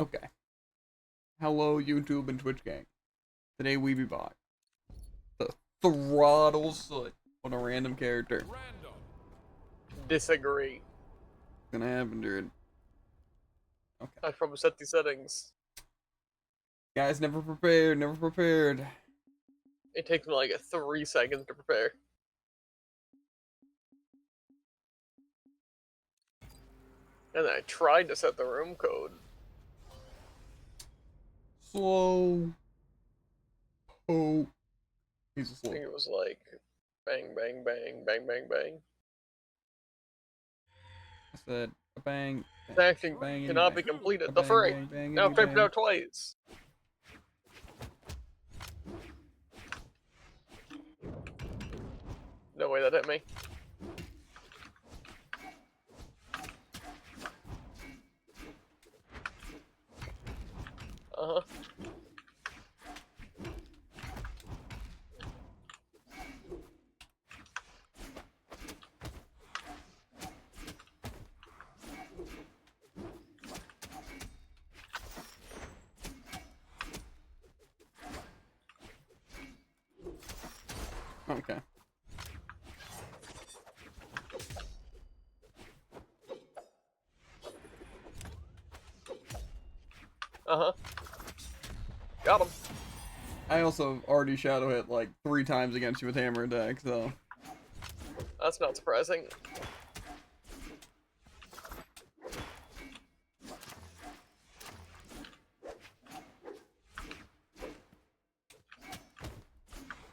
Okay. Hello, YouTube and Twitch gang. Today we be back. The throttle soot on a random character. Disagree. Gonna happen, dude. Okay. I probably set the settings. Guys, never prepared, never prepared. It takes me like 3 seconds to prepare. And then I tried to set the room code. Slow. Oh. He's a I slow. think it was like bang, bang, bang, bang, bang, bang. I said a bang. The action Bang, cannot be bang. completed. A The bang, frick! bang, bang, Now I've typed it bang. out twice. No way that hit me. Uh-huh. Okay. Uh-huh. Got him. I also already shadow hit like 3 times against you with hammer attack, so. That's not surprising.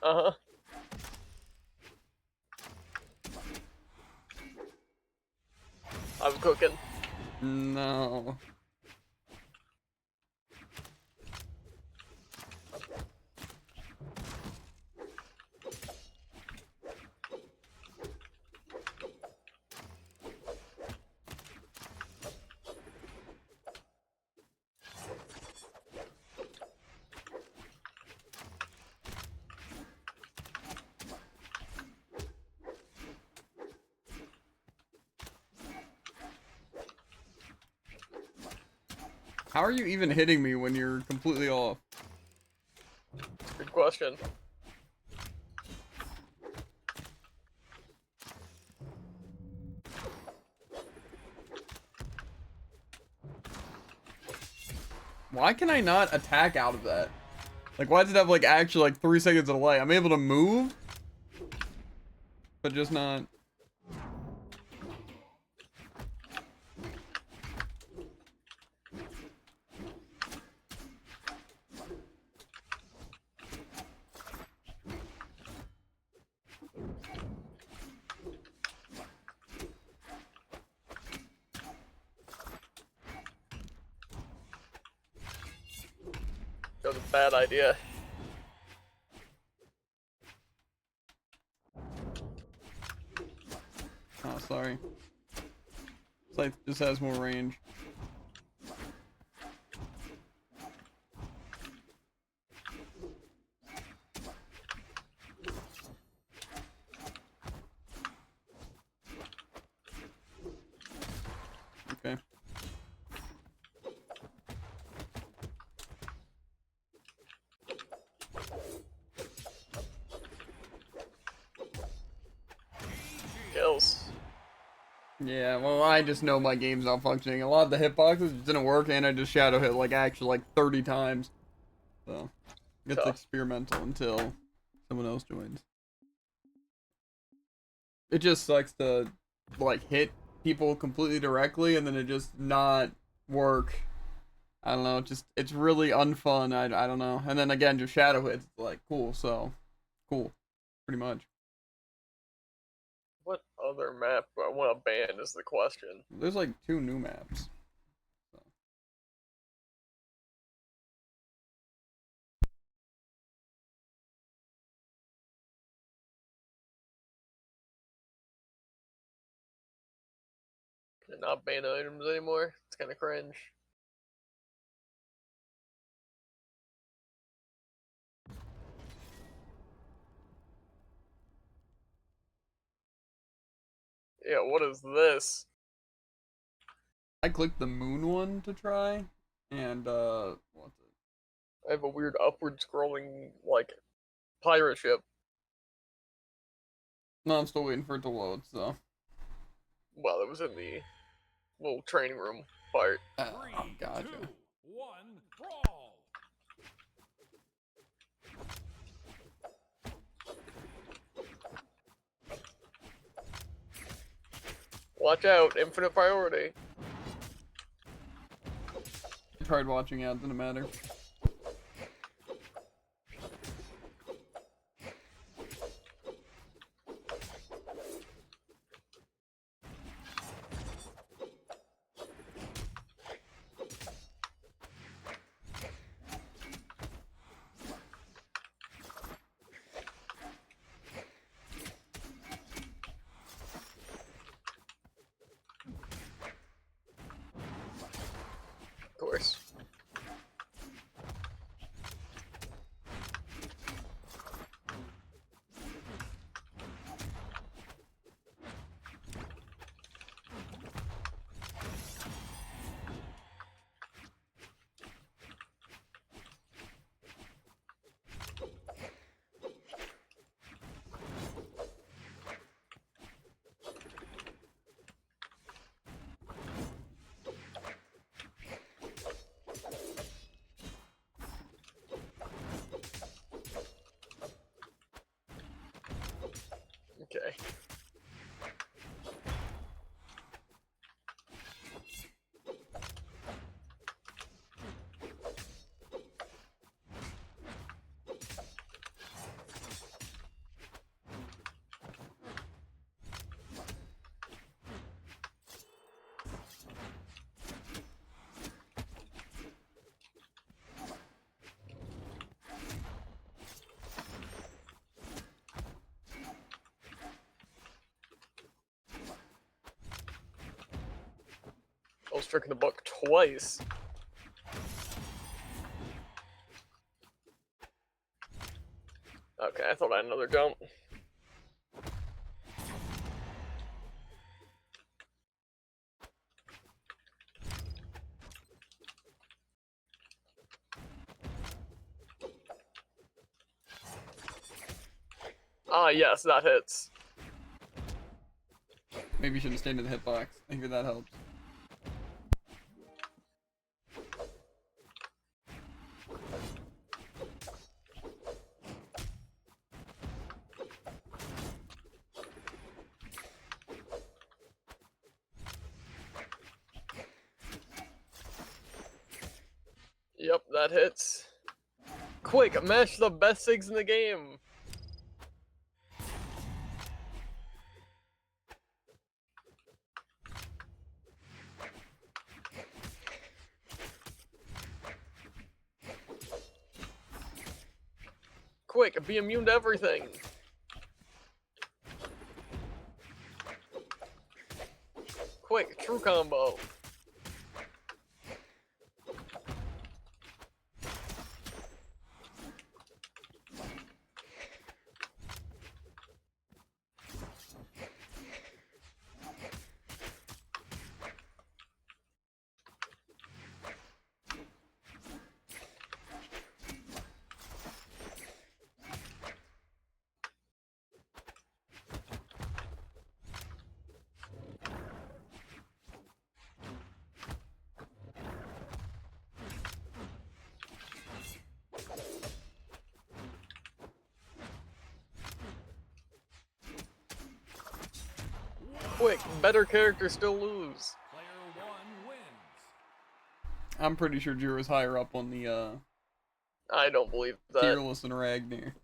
Uh-huh. I'm cooking. No. How are you even hitting me when you're completely off? Good question. Why can I not attack out of that? Like, why does it have, like, actually, like, 3 seconds of delay? I'm able to move, but just not. That was a bad idea. Oh, sorry. Scythe just has more range. Okay. Kills. Yeah, well, I just know my game's not functioning. A lot of the hitboxes just didn't work, and I just shadow hit, like, actually, like, 30 times. So, it's Tough. experimental until someone else joins. It just sucks to, like, hit people completely directly, and then it just not work. I don't know, just, it's really unfun, I don't know. And then again, just shadow hits, it's like, cool, so, cool, pretty much. What other map do I want to ban is the question. There's like 2 new maps. So. Can I not ban items anymore? It's kind of cringe. Yeah, what is this? I clicked the moon one to try, and what's it? I have a weird upward scrolling, like, pirate ship. No, I'm still waiting for it to load. So. Well, it was in the little training room part. Oh, gotcha. 3, 2, 1, brawl! Watch out, infinite priority. I tried watching out, didn't matter. Of course. Okay. I was tricking the buck twice. Okay, I thought I had another jump. Ah, yes, that hits. Maybe you should have stayed in the hitbox. Maybe that helps. Yep, that hits. Quick, mash the best things in the game. Quick, be immune to everything. Quick, true combo. Quick, better characters still lose. Player 1 wins. I'm pretty sure Jiro's higher up on the I don't believe tier that. list than Ragnar.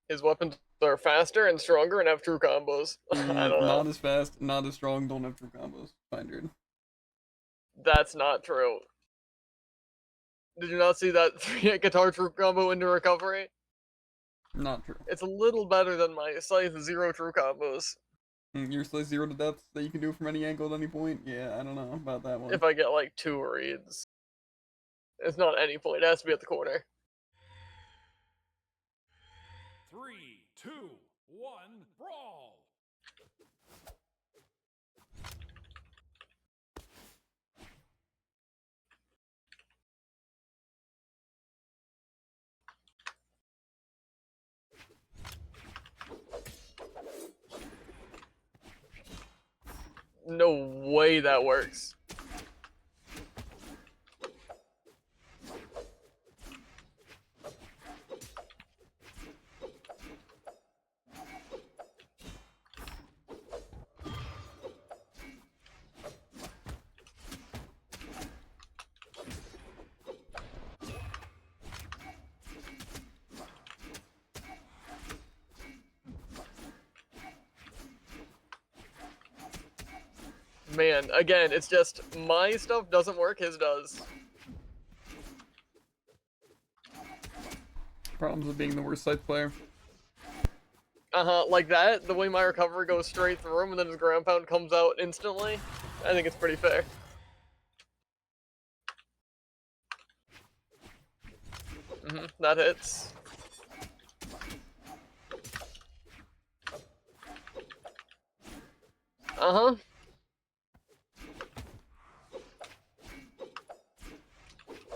His weapons are faster and stronger and have true combos. I don't know. Not as fast, not as strong, don't have true combos. Fine, dude. That's not true. Did you not see that 3-hit guitar true combo into recovery? Not true. It's a little better than my Scythe 0 true combos. Your slice 0 to death that you can do from any angle at any point? Yeah, I don't know about that one. If I get like 2 reads. It's not any point, it has to be at the corner. 3, 2, 1, brawl! no way that works. Man, again, it's just my stuff doesn't work, his does. Problems with being the worst scythe player. Like that, the way my recovery goes straight through him and then his ground pound comes out instantly. I think it's pretty fair. That hits.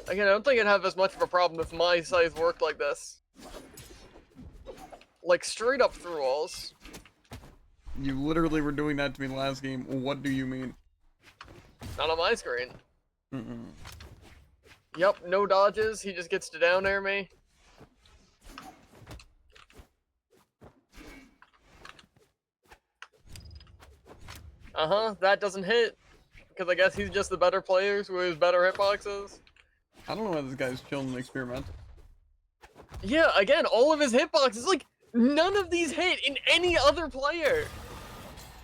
Again, I don't think I'd have as much of a problem if my scythe worked like this. Like, straight up through walls. You literally were doing that to me last game. What do you mean? Not on my screen. Mm-mm. Yep, no dodges, he just gets to down air me. That doesn't hit. Because I guess he's just the better players with his better hitboxes. I don't know why this guy's chilling and experimental. Yeah, again, all of his hitboxes, like, none of these hit in any other player.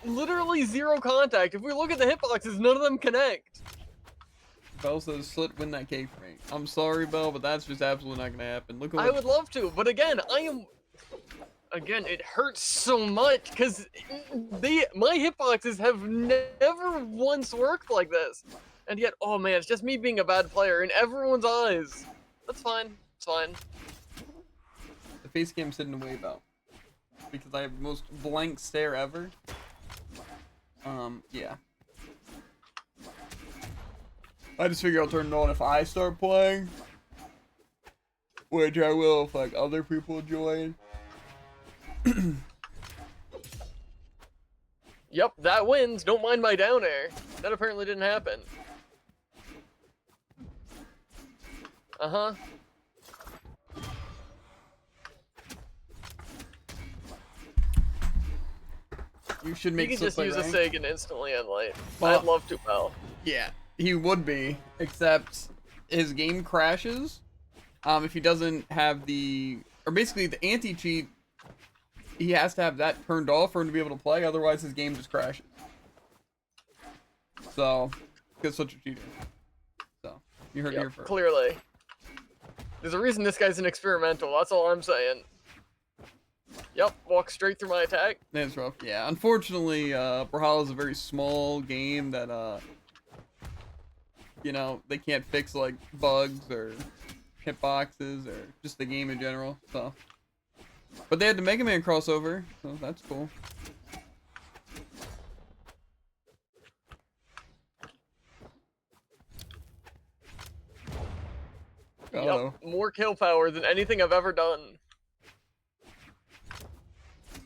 Literally zero contact. If we look at the hitboxes, none of them connect. Bell says, "Slit, win that cake for me." I'm sorry, Bell, but that's just absolutely not gonna happen. Look at I would love to, but again, Again, it hurts so much, because my hitboxes have never once worked like this. And yet, oh man, it's just me being a bad player in everyone's eyes. That's fine. It's fine. the face cam's hidden away, Bell, because I have the most blank stare ever. Yeah. I just figure I'll turn it on if I start playing, which I will if like other people join. Yep, that wins. Don't mind my down air. That apparently didn't happen. You should You make can just use a rank. SIG and instantly end lane. Well- I'd love to, pal. Yeah, he would be, except his game crashes if he doesn't have the, or basically the anti-cheat, he has to have that turned off for him to be able to play, otherwise his game just crashes. So, because such a cheater. So, you heard it here Yep, first. clearly. There's a reason this guy's an experimental, that's all I'm saying. Yep, walk straight through my attack. That's rough. Yeah, unfortunately, Brawlhalla is a very small game that, you know, they can't fix, like, bugs or hitboxes or just the game in general, so. But they had the Mega Man crossover, so that's cool. Yep, more kill power than anything I've ever done.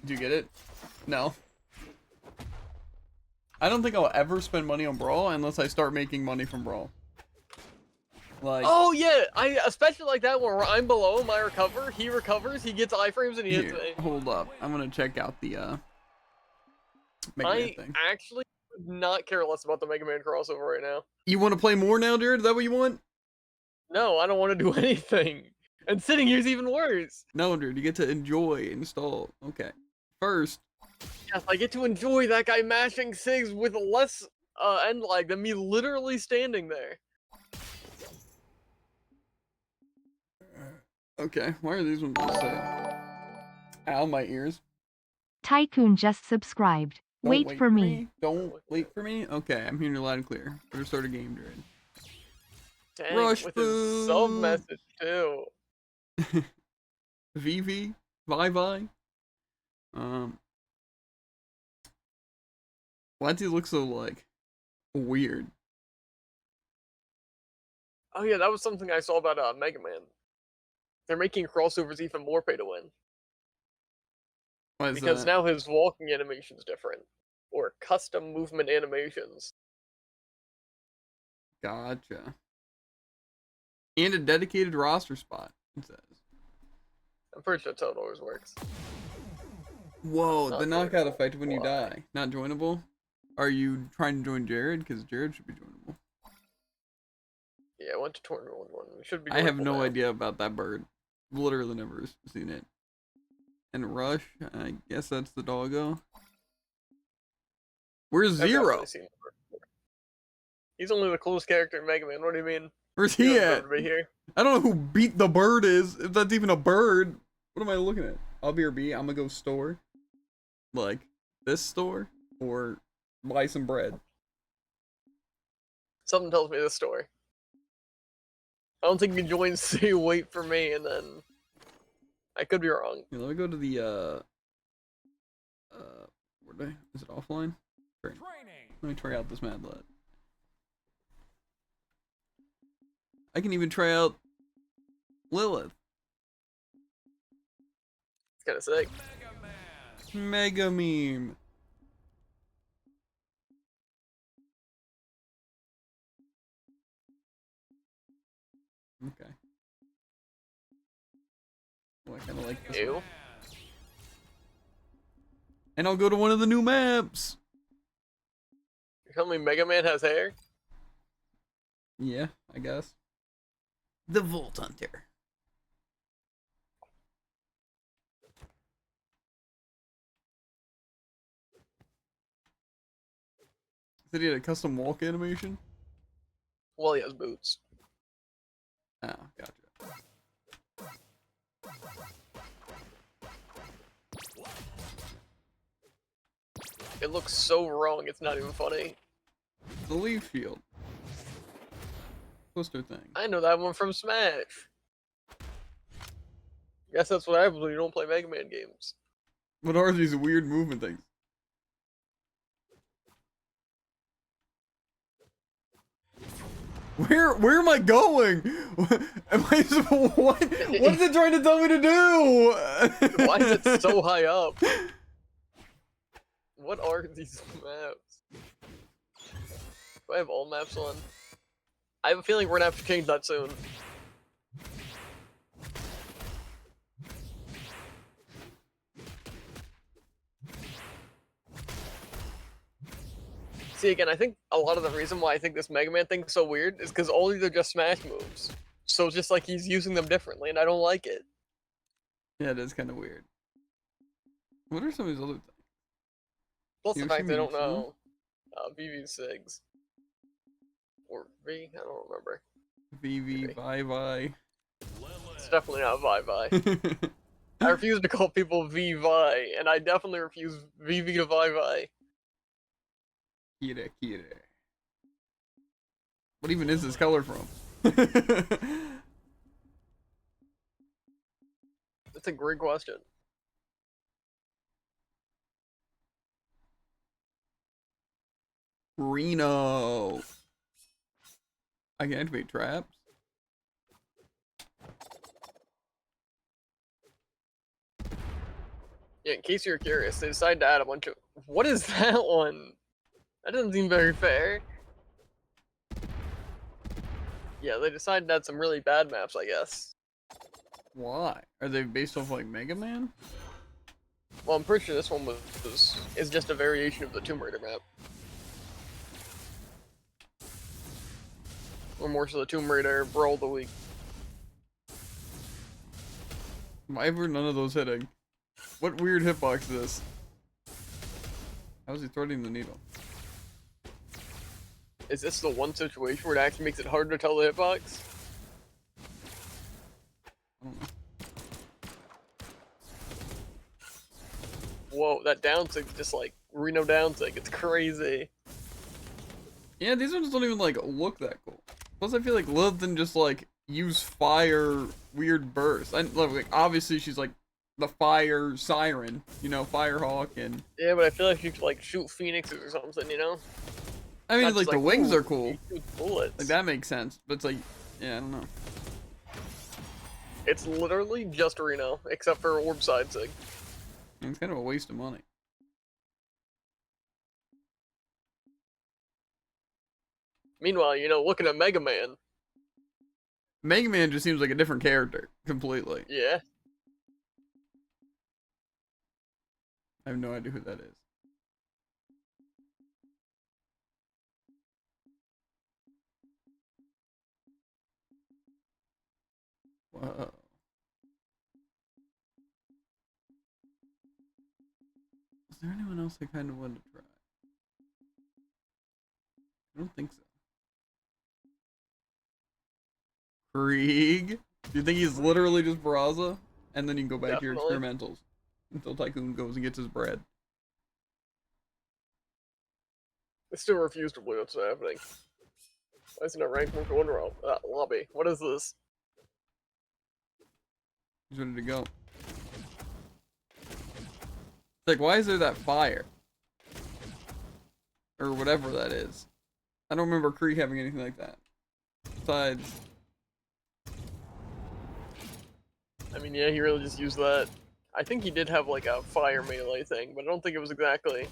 Did you get it? No. I don't think I'll ever spend money on Brawl unless I start making money from Brawl. Like, Oh yeah, I especially like that one where I'm below my recover, he recovers, he gets iframes and he hits here, me. hold up. I'm gonna check out the Mega Man I thing. actually would not care less about the Mega Man crossover right now. You want to play more now, Jared? Is that what you want? No, I don't want to do anything. And sitting here's even worse. No, Jared. You get to enjoy install. Okay. First, Yes, I get to enjoy that guy mashing SIGs with less end lag than me literally standing there. okay. Why are these ones just saying? Ow, my ears. Tycoon just subscribed. Don't Wait for me. Don't wait for me. Okay, I'm hearing you loud and clear. Better start a game, Jared. Dang, Rush with his sub food. message too. VV, Vi. Why does he look so like weird? Oh yeah, that was something I saw about Mega Man. They're making crossovers even more pay to win. Why is Because that? now his walking animation's different. or custom movement animations. Gotcha. And a dedicated roster spot, it says. I'm pretty sure that's how it always works. Whoa, Not the knockout joinable. effect when you Why? die. Not joinable? Are you trying to join Jared? Because Jared should be joinable. Yeah, I went to tournament one. We should be. I have joinable no now. idea about that bird. Literally never seen it. And Rush, I guess that's the doggo. Where's I've Zero? definitely seen him before. He's only the coolest character in Mega Man. What do you mean? Where's He he doesn't at? deserve to be here. I don't know who Beat the Bird is, if that's even a bird. What am I looking at? I'll be or B, I'm gonna go store. Like, this store? Or buy some bread. Something tells me this story. I don't think you can join Say Wait for me, and then I could be wrong. Here, let me go to the, where is it offline? Training. Let me try out this Mad Lad. I can even try out Lilith. It's kind of sick. Mega Man. Mega meme. Okay. Oh, I kind of like this one. Ew. And I'll go to one of the new maps. You're telling me Mega Man has hair? Yeah, I guess. The Volt Hunter. Did he have a custom walk animation? Well, he has boots. Oh, gotcha. It looks so wrong, it's not even funny. The leaf field. Twister thing. I know that one from Smash. Guess that's what happens when you don't play Mega Man games. What are these weird movement things? Where am I going? Am I what is it trying to tell me to do? Why is it so high up? What are these maps? Do I have all maps on? I have a feeling we're gonna have to change that soon. See, again, I think a lot of the reason why I think this Mega Man thing's so weird is because all these are just Smash moves. So it's just like he's using them differently, and I don't like it. Yeah, it is kind of weird. What are some of these other things? Plus the Yoshi fact they don't Mini know VV6. Or V? I don't remember. VV, bye bye. It's definitely not Vi. I refuse to call people Vi, and I definitely refuse VV to Vi. Kira, Kira. What even is this color from? That's a great question. Reno. I can activate traps. Yeah, in case you're curious, they decided to add a bunch of. What is that one? That doesn't seem very fair. Yeah, they decided to add some really bad maps, I guess. Why? Are they based off like Mega Man? Well, I'm pretty sure this one is just a variation of the Tomb Raider map. Or more so the Tomb Raider Brawl of the Week. Why were none of those hitting? What weird hitbox is this? How is he threading the needle? Is this the one situation where it actually makes it hard to tell the hitbox? I don't know. Whoa, that down sig just like Reno down sig, it's crazy. Yeah, these ones don't even like look that cool. Plus, I feel like Lilith didn't just like use fire weird bursts. I like obviously she's like the fire siren, you know, Firehawk, and Yeah, but I feel like you could like shoot phoenixes or something, you know? I mean Not like just the wings ooh, are cool. you shoot bullets. Like that makes sense, but it's like, yeah, I don't know. It's literally just Reno, except for orb side sig. It's kind of a waste of money. Meanwhile, you know, looking at Mega Man, Mega Man just seems like a different character completely. yeah. I have no idea who that is. Whoa. Is there anyone else I kind of wanted to try? I don't think so. Krieg? Do you think he's literally just Brawlhalla? And then you can go back to your Definitely. experimentals until Tycoon goes and gets his bread. I still refuse to believe what's happening. Why isn't a rank move going wrong? Lobby. What is this? He's ready to go. It's like, why is there that fire? Or whatever that is. I don't remember Krieg having anything like that. Besides, I mean, yeah, he really just used that. I think he did have like a fire melee thing, but I don't think it was exactly.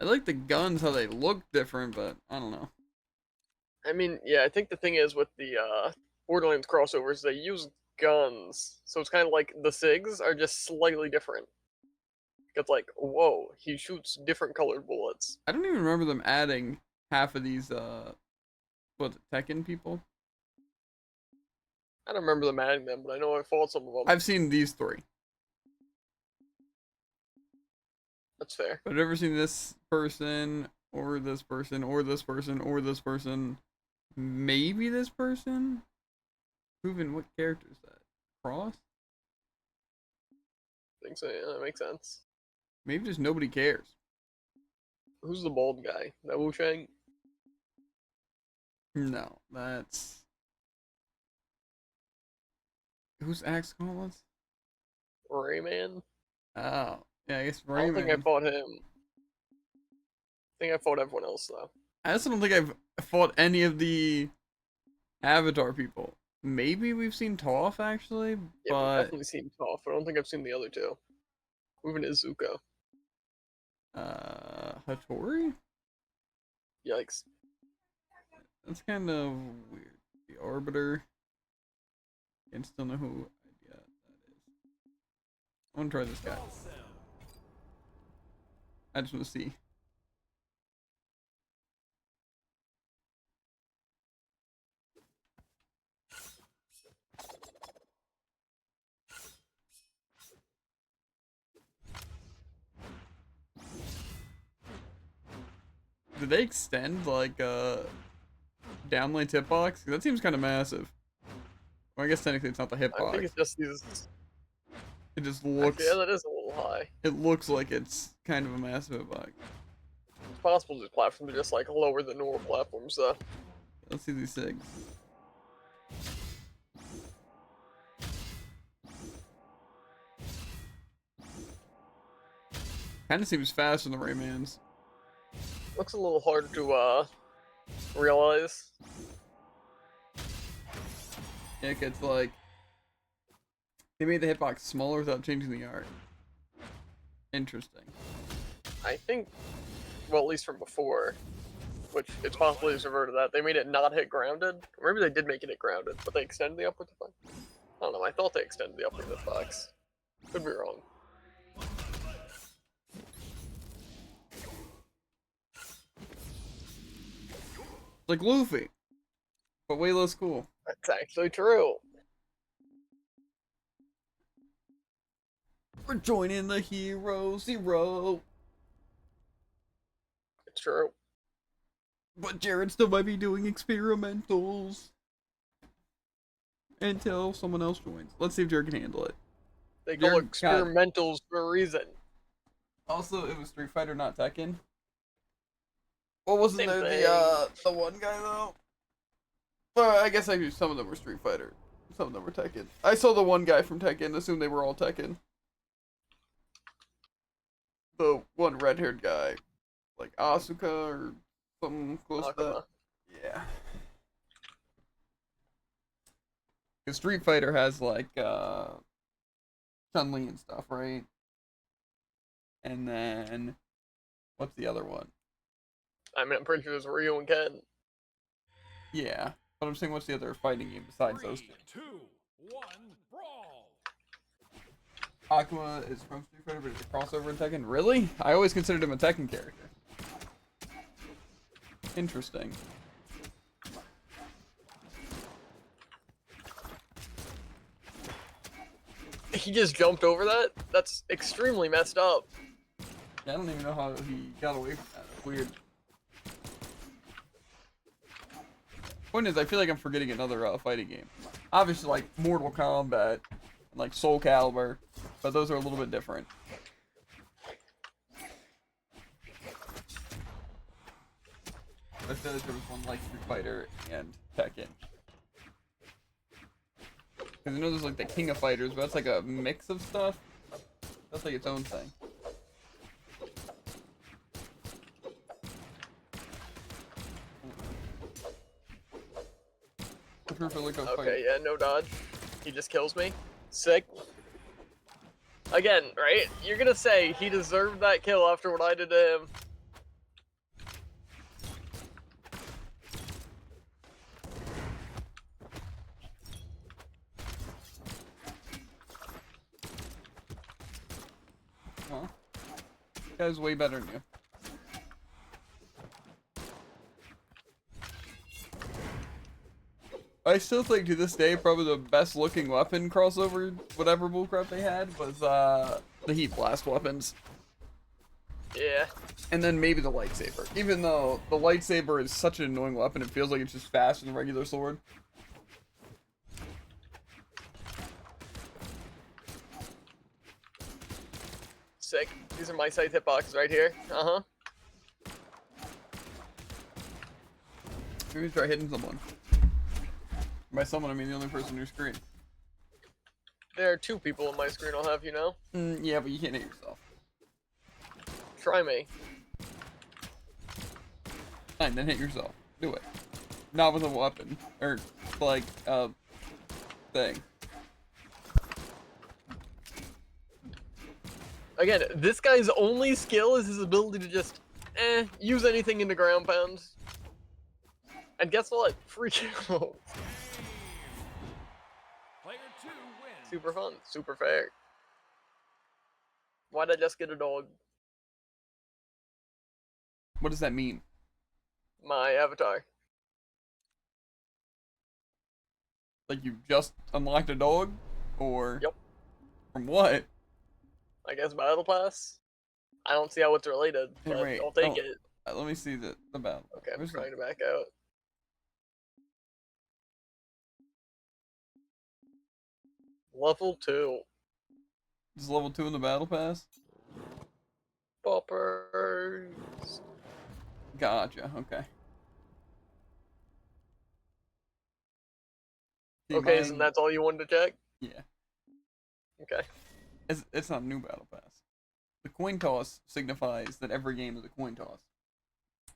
I like the guns, how they look different, but I don't know. I mean, yeah, I think the thing is with the Borderlands crossovers, they use guns, so it's kind of like the SIGs are just slightly different. It's like, whoa, he shoots different colored bullets. I don't even remember them adding half of these, what's it, Tekken people? I don't remember them adding them, but I know I fought some of them. I've seen these three. That's fair. But I've never seen this person, or this person, or this person, or this person. Maybe this person? Proven, what character is that? Cross? I think so, yeah, that makes sense. Maybe just nobody cares. Who's the bald guy? That Wu Shang? No, that's... Who's Axe Gauntlets? Rayman? Oh, yeah, I guess I don't think I Rayman. fought him. I think I fought everyone else, though. I also don't think I've fought any of the Avatar people. Maybe we've seen Toph, actually, Yeah, we've but... definitely seen Toph. I don't think I've seen the other two. Even Izuka. Hattori? Yikes. That's kind of weird. The Arbiter. I still know who that is. I want to try this guy. I just want to see. Did they extend like downlane hitbox? That seems kind of massive. Well, I guess technically it's not the I think hitbox. it's just these. It just looks. Yeah, that is a little high. It looks like it's kind of a massive hitbox. It's possible these platforms are just like lower than normal platforms, though. Let's see these SIGs. Kind of seems faster than the Raymans. Looks a little hard to realize. Yeah, it's like they made the hitbox smaller without changing the art. Interesting. I think, well, at least from before, which it's possible they reverted that. They made it not hit grounded. Or maybe they did make it hit grounded, but they extended the upward hitbox. I don't know. I thought they extended the upward hitbox. Could be wrong. It's like Luffy, but way less cool. That's actually true. We're joining the Hero Zero. It's true. But Jared still might be doing experimentals until someone else joins. Let's see if Jared can handle it. They call You're- it experimentals for a reason. Also, it was Street Fighter, not Tekken. What wasn't Same there thing. the one guy though? Well, I guess actually some of them were Street Fighter, some of them were Tekken. I saw the one guy from Tekken, assumed they were all Tekken. The one red-haired guy, like Asuka or something close to that. Akuma. Yeah. Because Street Fighter has like Chun-Li and stuff, right? And then what's the other one? I mean, I'm pretty sure there's Ryu and Ken. Yeah, but I'm saying what's the other fighting game besides 3, those two? 2, 1, brawl. Aqua is from Street Fighter, but it's a crossover in Tekken. Really? I always considered him a Tekken character. Interesting. He just jumped over that? That's extremely messed up. Yeah, I don't even know how he got away from that. That's weird. Point is, I feel like I'm forgetting another fighting game. Obviously, like Mortal Kombat and like Soul Calibur, but those are a little bit different. I feel like there was one like Street Fighter and Tekken. Because I know there's like the King of Fighters, but that's like a mix of stuff. That's like its own thing. Okay, yeah, no dodge. He just kills me. Sick. Again, right? You're gonna say he deserved that kill after what I did to him. Well, this guy's way better than you. I still think to this day probably the best looking weapon crossover, whatever bullcrap they had, was the heat blast weapons. Yeah. And then maybe the lightsaber. Even though the lightsaber is such an annoying weapon, it feels like it's just faster than a regular sword. Sick. These are my sight hitboxes right here. Uh-huh. Maybe try hitting someone. By someone, I mean the only person on your screen. There are 2 people on my screen, I'll have you know. Yeah, but you can't hit yourself. Try me. Fine, then hit yourself. Do it. Not with a weapon. Or, like, thing. Again, this guy's only skill is his ability to just, use anything into ground pounds. And guess what? Free kills. Player 2 wins. Super fun. Super fair. Why'd I just get a dog? What does that mean? My avatar. Like you just unlocked a dog? Or... Yep. From what? I guess Battle Pass? I don't see how it's related, Hey, but wait. I'll take Oh, it. let me see the battle. Okay, I'm Where's trying the- to back out. Level 2. Is level 2 in the battle pass? Poppers. Gotcha, okay. See, Okay, mine- and that's all you wanted to check? Yeah. Okay. It's not a new battle pass. The coin toss signifies that every game is a coin toss.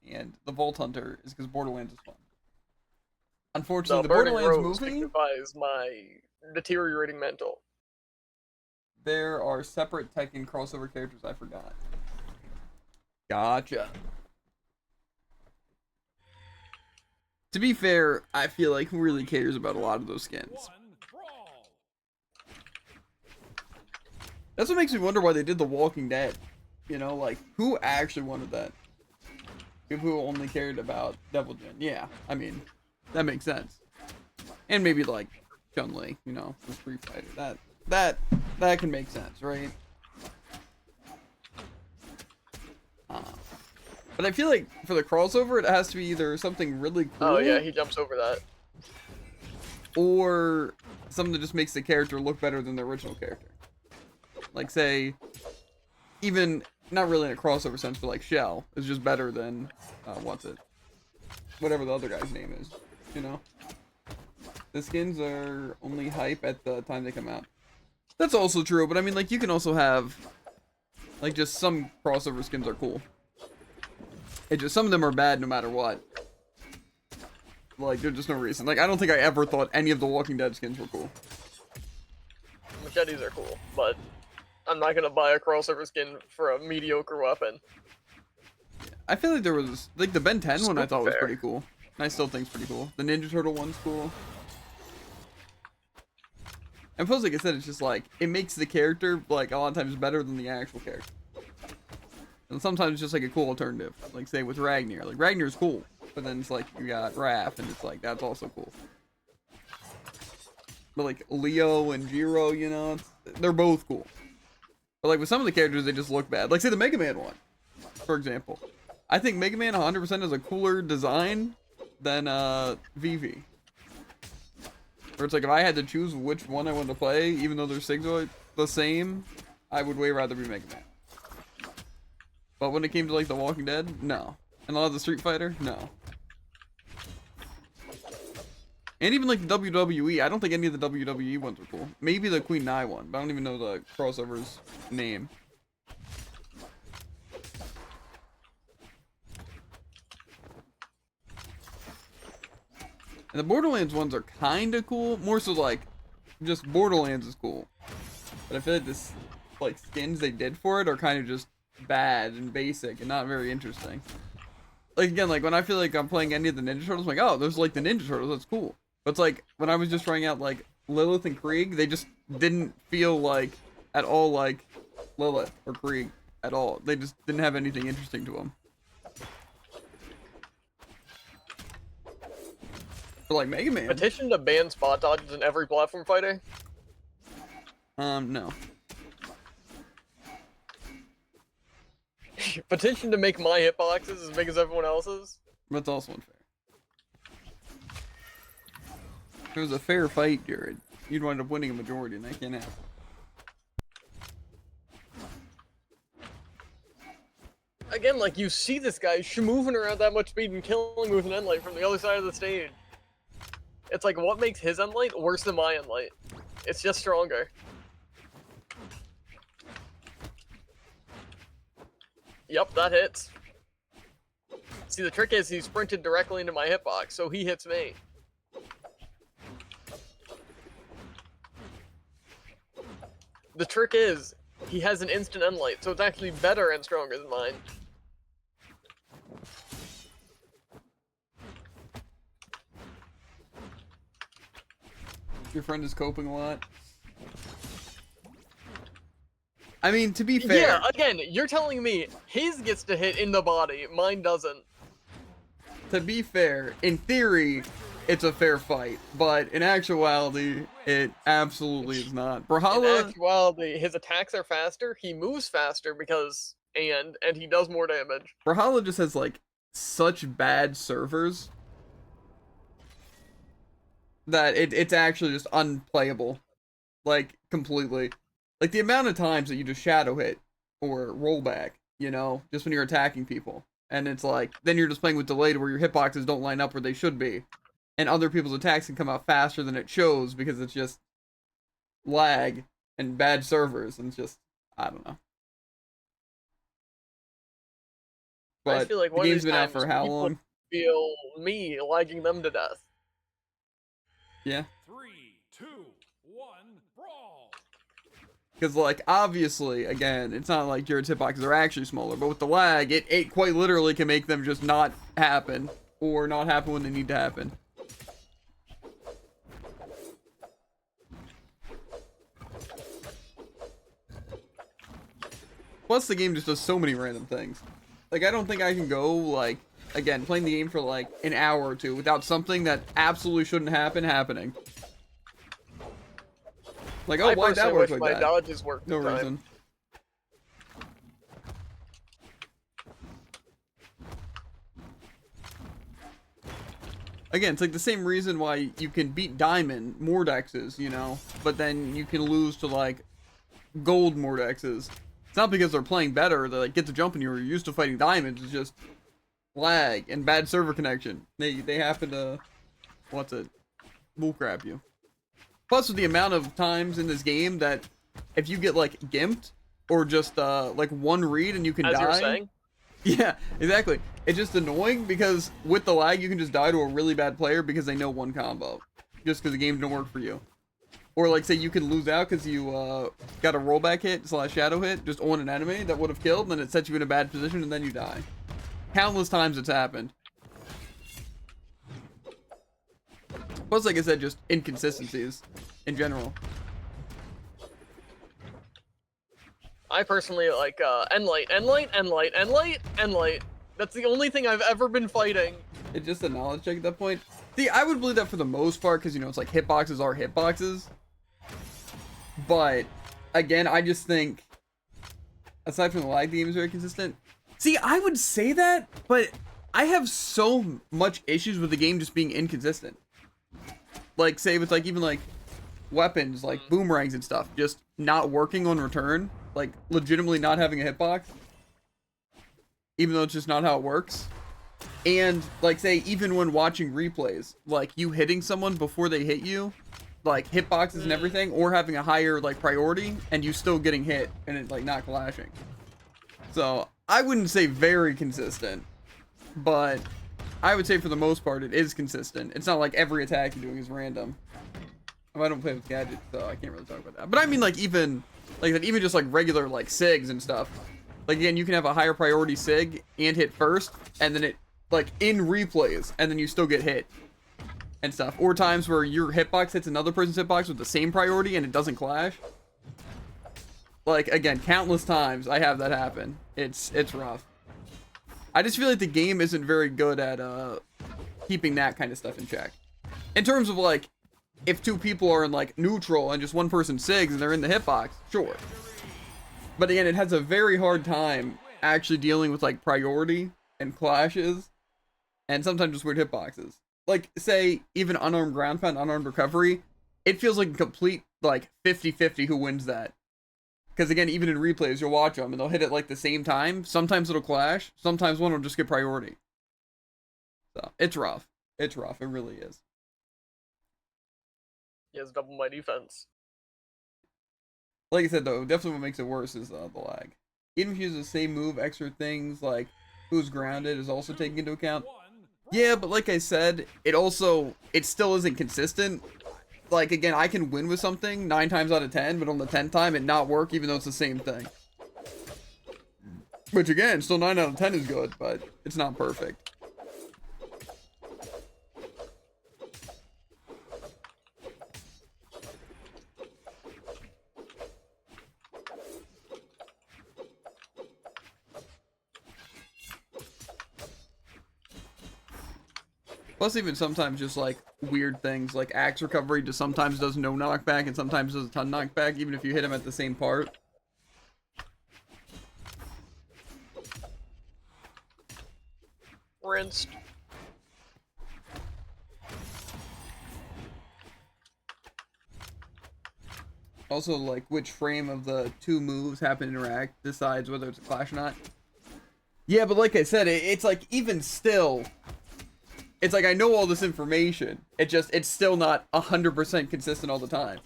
And the Vault Hunter is because Borderlands is fun. Unfortunately, the Burning Borderlands Rose movie, signifies my deteriorating mental. there are separate Tekken crossover characters I forgot. Gotcha. To be fair, I feel like who really cares about a lot of those skins? 1, brawl. That's what makes me wonder why they did The Walking Dead. You know, like, who actually wanted that? People who only cared about Devil Jin. Yeah, I mean, that makes sense. And maybe, like, Chun-Li, you know, from Street Fighter. That can make sense, right? But I feel like for the crossover, it has to be either something really cool. Oh yeah, he jumps over that. Or something that just makes the character look better than the original character. Like, say, even, not really in a crossover sense, but like Shell is just better than, whatever the other guy's name is, you know? The skins are only hype at the time they come out. That's also true, but I mean, like, you can also have, like, just some crossover skins are cool. It just, some of them are bad no matter what. Like, there's just no reason. Like, I don't think I ever thought any of the Walking Dead skins were cool. Machetes are cool, but I'm not gonna buy a crossover skin for a mediocre weapon. I feel like there was, like, the Ben 10 one I thought was Fair. pretty cool. And I still think it's pretty cool. The Ninja Turtle one's cool. And plus, like I said, it's just like, it makes the character, like, a lot of times better than the actual character. And sometimes it's just like a cool alternative. Like, say with Ragnar. Like, Ragnar's cool. But then it's like, you got Raph, and it's like, that's also cool. But like, Leo and Jiro, you know, they're both cool. But like, with some of the characters, they just look bad. Like, say the Mega Man one, for example. I think Mega Man 100% is a cooler design than VV. Where it's like, if I had to choose which one I wanted to play, even though their SIGs are the same, I would way rather be Mega Man. But when it came to like the Walking Dead, no. And a lot of the Street Fighter, no. And even like the WWE, I don't think any of the WWE ones are cool. Maybe the Queen Nai one, but I don't even know the crossover's name. And the Borderlands ones are kind of cool. More so like, just Borderlands is cool. But I feel like this, like, skins they did for it are kind of just bad and basic and not very interesting. Like, again, like, when I feel like I'm playing any of the Ninja Turtles, I'm like, oh, there's, like, the Ninja Turtles, that's cool. But it's like, when I was just trying out, like, Lilith and Krieg, they just didn't feel like, at all like Lilith or Krieg at all. They just didn't have anything interesting to them. But like Mega Man. Petition to ban spot dodges in every platform fighter? No. Petition to make my hitboxes as big as everyone else's? That's also unfair. If it was a fair fight, Jared, you'd wind up winning a majority, and that can't happen. Again, like, you see this guy moving around that much speed and killing me with an end light from the other side of the stage. It's like, what makes his end light worse than my end light? It's just stronger. Yep, that hits. See, the trick is he sprinted directly into my hitbox, so he hits me. The trick is, he has an instant end light, so it's actually better and stronger than mine. Your friend is coping a lot. I mean, to be fair. Yeah, again, you're telling me his gets to hit in the body, mine doesn't. To be fair, in theory, it's a fair fight, but in actuality, it absolutely is not. In Brawlhalla, actuality, his attacks are faster, he moves faster because, and he does more damage. Brawlhalla just has like such bad servers that it's actually just unplayable, like completely. Like the amount of times that you just shadow hit or roll back, you know, just when you're attacking people, and it's like then you're just playing with delayed where your hitboxes don't line up where they should be. And other people's attacks can come out faster than it shows because it's just lag and bad servers, and it's just, I don't know. But I feel like the one of game's these been out times for how people long? feel me lagging them to death. Yeah. 3, 2, 1, brawl. Because, like, obviously, again, it's not like Jared's hitboxes are actually smaller, but with the lag, it quite literally can make them just not happen, or not happen when they need to happen. Plus, the game just does so many random things. Like, I don't think I can go, like, again, playing the game for, like, an hour or two without something that absolutely shouldn't happen happening. Like, oh, I why'd that personally work wish like my that? dodges worked No this time. reason. Again, it's like the same reason why you can beat Diamond Mordexes, you know, but then you can lose to, like, Gold Mordexes. It's not because they're playing better, they, like, get to jumping you, or you're used to fighting Diamonds, it's just lag and bad server connection. They happen to, bullcrap you. Plus, with the amount of times in this game that if you get, like, gimped, or just, like, one read and you can As die. you're saying? Yeah, exactly. It's just annoying because with the lag, you can just die to a really bad player because they know one combo. Just because the game didn't work for you. Or like say you can lose out because you got a rollback hit / shadow hit just on an enemy that would have killed, and then it sets you in a bad position and then you die. Countless times it's happened. Plus, like I said, just inconsistencies in general. I personally like end light, end light, end light, end light, end light. That's the only thing I've ever been fighting. It's just a knowledge check at that point. See, I would believe that for the most part because, you know, it's like hitboxes are hitboxes. But, again, I just think, aside from the lag, the game is very consistent. See, I would say that, but I have so much issues with the game just being inconsistent. Like, say with, like, even, like, weapons, like boomerangs and stuff, just not working on return. Like, legitimately not having a hitbox. Even though it's just not how it works. And, like, say, even when watching replays, like, you hitting someone before they hit you, like, hitboxes and everything, or having a higher, like, priority, and you still getting hit, and it, like, not clashing. So, I wouldn't say very consistent, but I would say for the most part, it is consistent. It's not like every attack you're doing is random. I don't play with gadgets, so I can't really talk about that. But I mean, like, even just, like, regular, like, SIGs and stuff. Like, again, you can have a higher priority SIG and hit first, and then it, like, in replays, and then you still get hit. And stuff. Or times where your hitbox hits another person's hitbox with the same priority, and it doesn't clash. Like, again, countless times I have that happen. It's rough. I just feel like the game isn't very good at, keeping that kind of stuff in check. In terms of, like, if two people are in, like, neutral and just one person SIGs and they're in the hitbox, sure. But again, it has a very hard time actually dealing with, like, priority and clashes and sometimes just weird hitboxes. Like, say, even unarmed ground pound, unarmed recovery, it feels like a complete, like, 50-50 who wins that. Because, again, even in replays, you'll watch them and they'll hit it, like, the same time. Sometimes it'll clash. Sometimes one will just get priority. So, it's rough. It's rough. It really is. He has double my defense. Like I said, though, definitely what makes it worse is the lag. Even if you use the same move, extra things like who's grounded is also taken into account. Yeah, but like I said, it still isn't consistent. Like, again, I can win with something 9 times out of 10, but on the 10th time, it not work even though it's the same thing. Which, again, still 9 out of 10 is good, but it's not perfect. Plus, even sometimes just, like, weird things, like axe recovery just sometimes does no knockback and sometimes does a ton knockback, even if you hit him at the same part. Rinsed. Also, like, which frame of the two moves happen to interact decides whether it's a clash or not. Yeah, but like I said, it's like, even still, it's like I know all this information. It's still not 100% consistent all the time.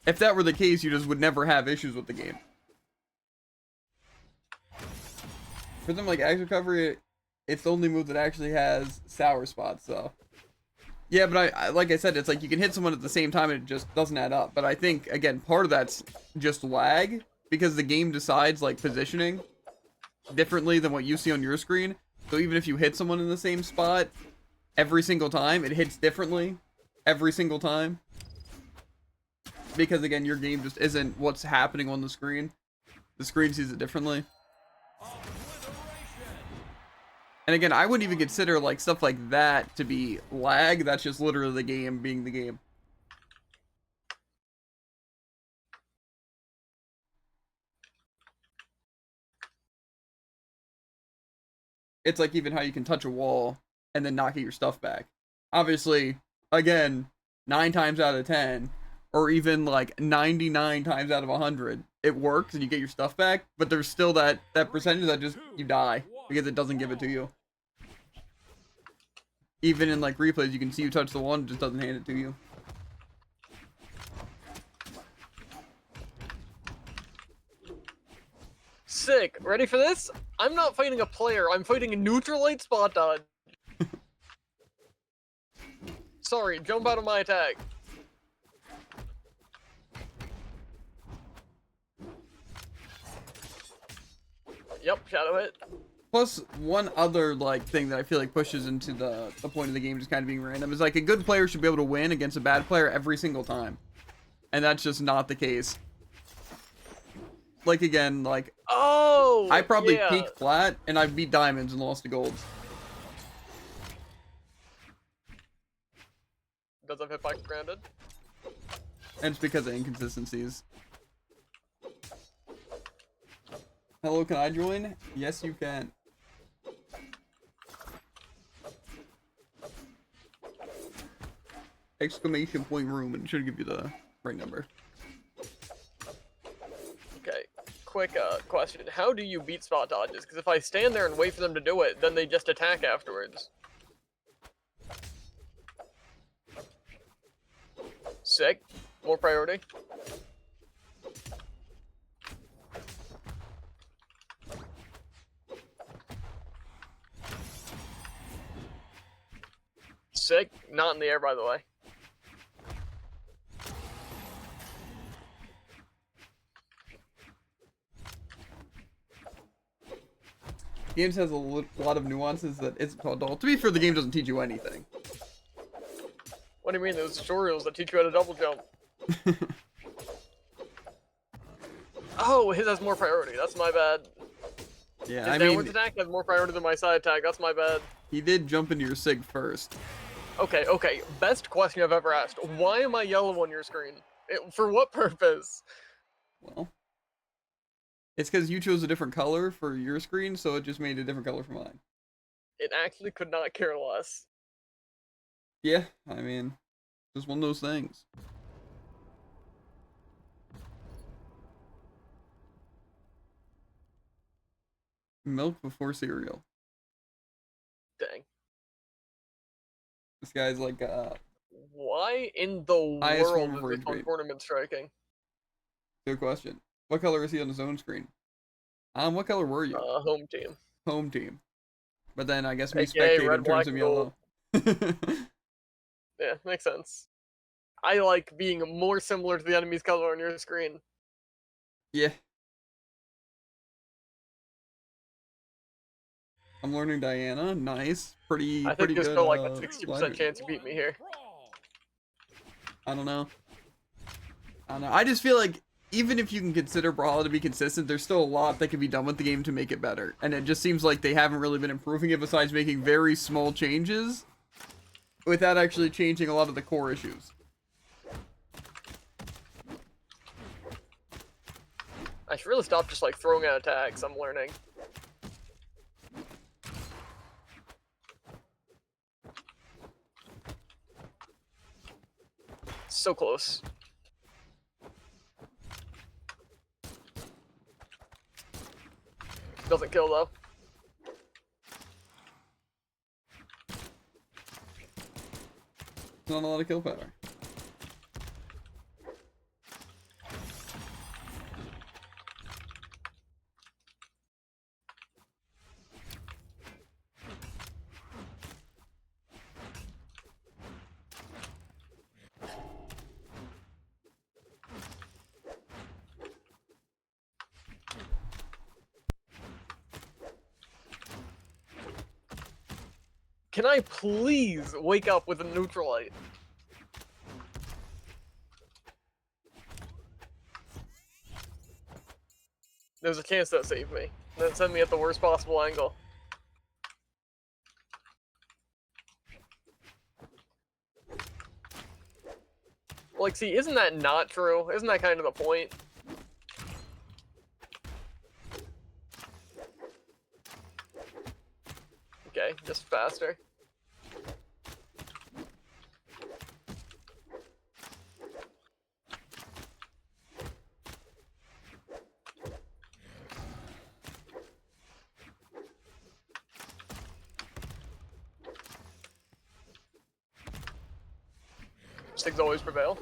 If that were the case, you just would never have issues with the game. For them, like, axe recovery, it's the only move that actually has sour spots, so. Yeah, but I like I said, it's like you can hit someone at the same time and it just doesn't add up. But I think, again, part of that's just lag, because the game decides, like, positioning differently than what you see on your screen. So even if you hit someone in the same spot every single time, it hits differently every single time. Because, again, your game just isn't what's happening on the screen. The screen sees it differently. And again, I wouldn't even consider, like, stuff like that to be lag. That's just literally the game being the game. It's like even how you can touch a wall and then not get your stuff back. Obviously, again, 9 times out of 10, or even like 99 times out of 100, it works and you get your stuff back, but there's still that percentage that just, you die, because it doesn't give it to you. Even in, like, replays, you can see you touch the wall and it just doesn't hand it to you. Sick. Ready for this? I'm not fighting a player. I'm fighting a Neutralite spot dodge. Sorry, jump out of my attack. Yep, shadow hit. Plus, one other like thing that I feel like pushes into the point of the game just kind of being random is like a good player should be able to win against a bad player every single time, and that's just not the case. Like again, like I probably peaked flat and I beat diamonds and lost to golds. Does have hitbox granted? And it's because of inconsistencies. Hello, can I join? Yes, you can. Exclamation point room, and it should give you the right number. Okay, quick question. How do you beat spot dodges? Because if I stand there and wait for them to do it, then they just attack afterwards. Sick. More priority. Sick. Not in the air, by the way. Games has a lot of nuances that isn't taught at all. To be fair, the game doesn't teach you anything. What do you mean? There's tutorials that teach you how to double jump. Oh, his has more priority. That's my bad. Yeah, His I downwards mean, attack has more priority than my side attack. That's my bad. he did jump into your sig first. Okay, okay. Best question I've ever asked. Why am I yellow on your screen? For what purpose? Well, it's because you chose a different color for your screen, so it just made a different color for mine. It actually could not care less. Yeah, I mean, just one of those things. Milk before cereal. Dang. This guy's like, Why in the highest world form of is rage this on bait. tournament striking? Good question. What color is he on his own screen? What color were you? Home team. Home team. But then I guess me AKA spectating red, turns black, him and yellow. Yeah, makes sense. I like being more similar to the enemy's color on your screen. Yeah. I'm learning Diana. Nice. Pretty I think there's good. still like a 60% slider. chance you beat me here. I don't know. I just feel like even if you can consider Brawlhalla to be consistent, there's still a lot that can be done with the game to make it better. And it just seems like they haven't really been improving it besides making very small changes without actually changing a lot of the core issues. I should really stop just like throwing out attacks. I'm learning. So close. Doesn't kill though. Not a lot of kill power. Can I please wake up with a neutralite? There's a chance that saved me. Then send me at the worst possible angle. Like, see, isn't that not true? Isn't that kind of the point? Okay, just faster. Things always prevail.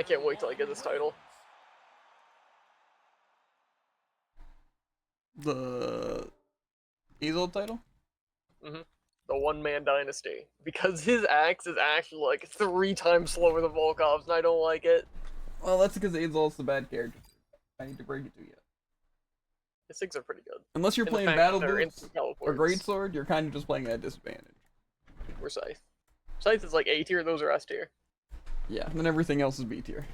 I can't wait till I get this title. The Easel title? The one-man dynasty. Because his axe is actually like 3 times slower than Volkov's, and I don't like it. Well, that's because Easel's the bad character. I need to break it to you. His things are pretty good. Unless you're And the playing fact Battle that they're Boots instant or teleports. Greatsword, you're kind of just playing at a disadvantage. Or Scythe. Scythe is like A tier, those are S tier. Yeah, and then everything else is B tier.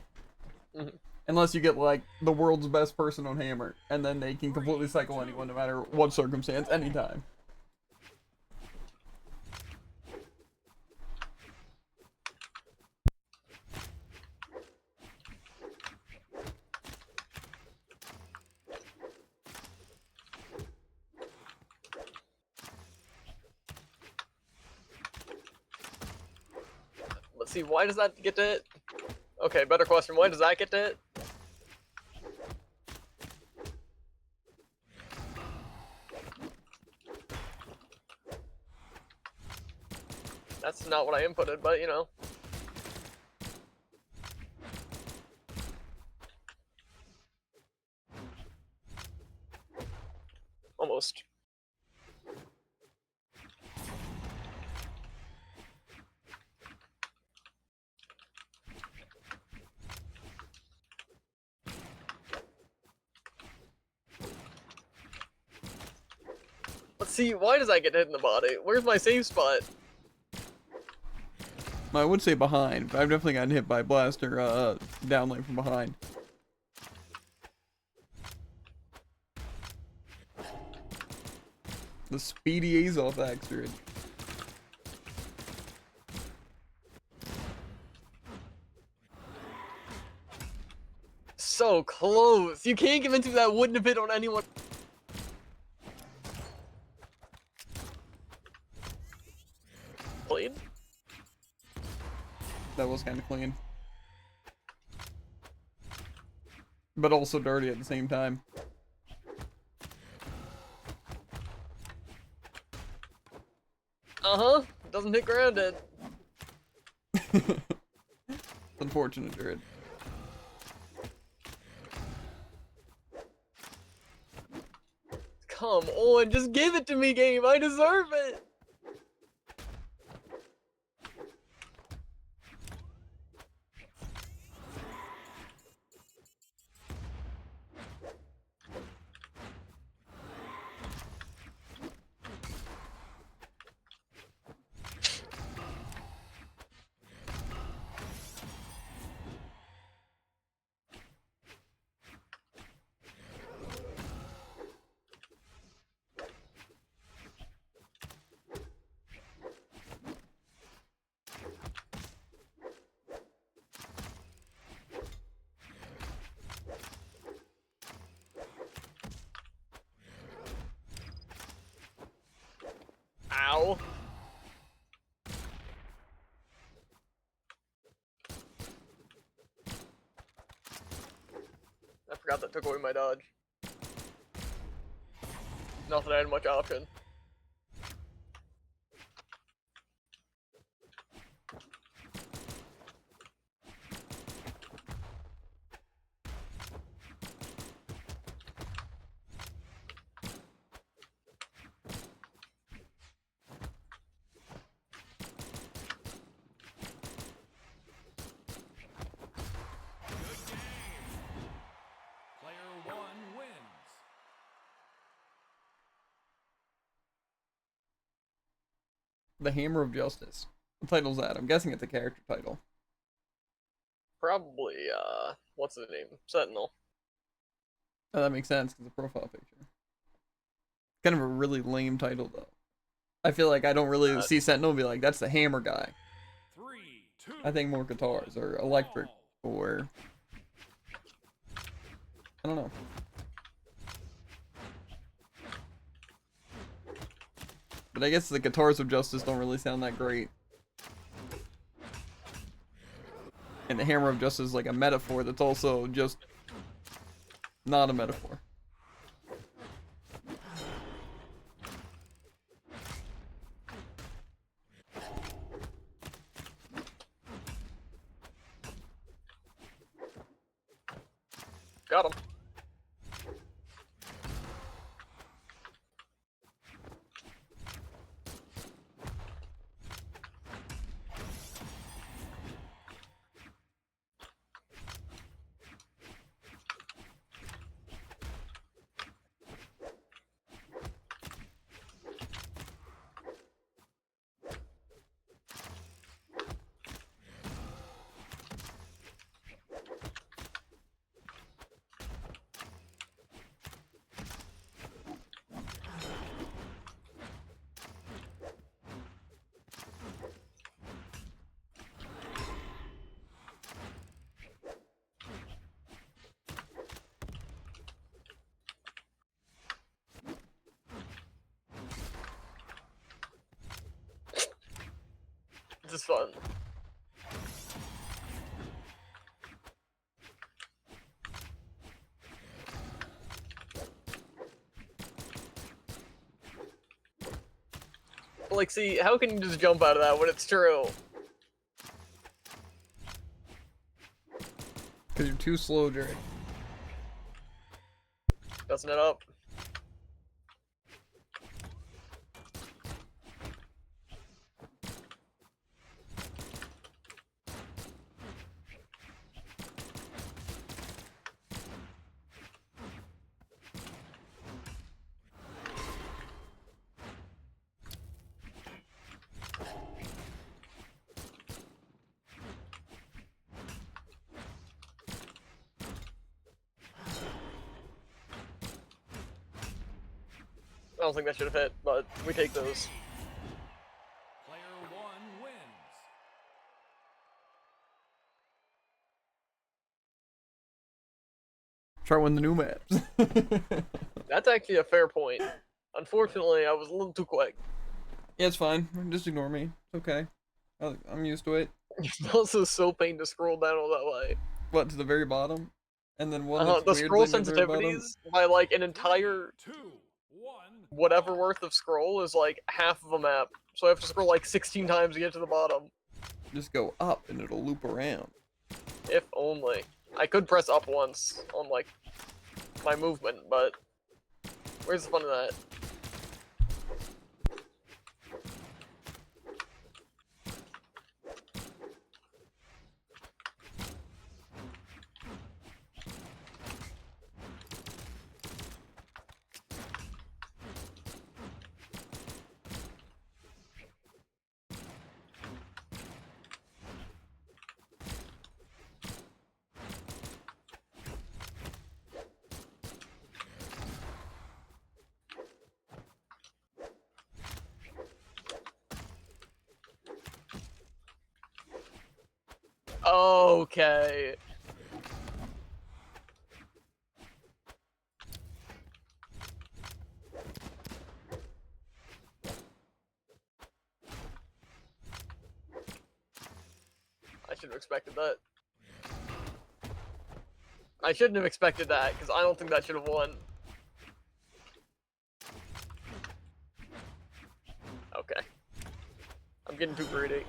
Mhm. Unless you get like the world's best person on hammer, and then they can completely cycle anyone no matter what circumstance, anytime. Let's see, why does that get to hit? Okay, better question. Why does that get to hit? That's not what I inputted, but you know. Almost. Let's see, why does that get hit in the body? Where's my save spot? I would say behind, but I've definitely gotten hit by blaster down lane from behind. The speedy Azoth axe, dude. So close. You can't give into that wouldn't have hit on anyone. Played? That was kind of clean. But also dirty at the same time. Uh-huh. Doesn't hit grounded. Unfortunate, Druid. Come on, just give it to me, game. I deserve it. Ow. I forgot that took away my dodge. Not that I had much option. Player 1 wins. The Hammer of Justice. What title's that? I'm guessing it's a character title. Probably, what's the name? Sentinel. Oh, that makes sense because the profile picture. Kind of a really lame title though. I feel like I don't really see Sentinel and be like, that's the hammer guy. 3, 2, I think more guitars or electric brawl. or I don't know. But I guess the guitars of justice don't really sound that great. And the hammer of justice is like a metaphor that's also just not a metaphor. Got him. This is fun. Like, see, how can you just jump out of that when it's true? Because you're too slow, Jared. Doesn't it up? I don't think that should have hit, but we take those. Player one wins. Try one of the new maps. That's actually a fair point. Unfortunately, I was a little too quick. Yeah, it's fine. Just ignore me. It's okay. I'm used to it. It's also so pain to scroll down all that way. What, to the very bottom? And then one that's The weirdly scroll near the very bottom? sensitivities by like an entire 2, 1. whatever worth of scroll is like half of a map. So I have to scroll like 16 times to get to the bottom. Just go up and it'll loop around. If only. I could press up once on like my movement, but where's the fun of that? Okay. I should have expected that. I shouldn't have expected that, because I don't think that should have won. Okay. I'm getting too greedy.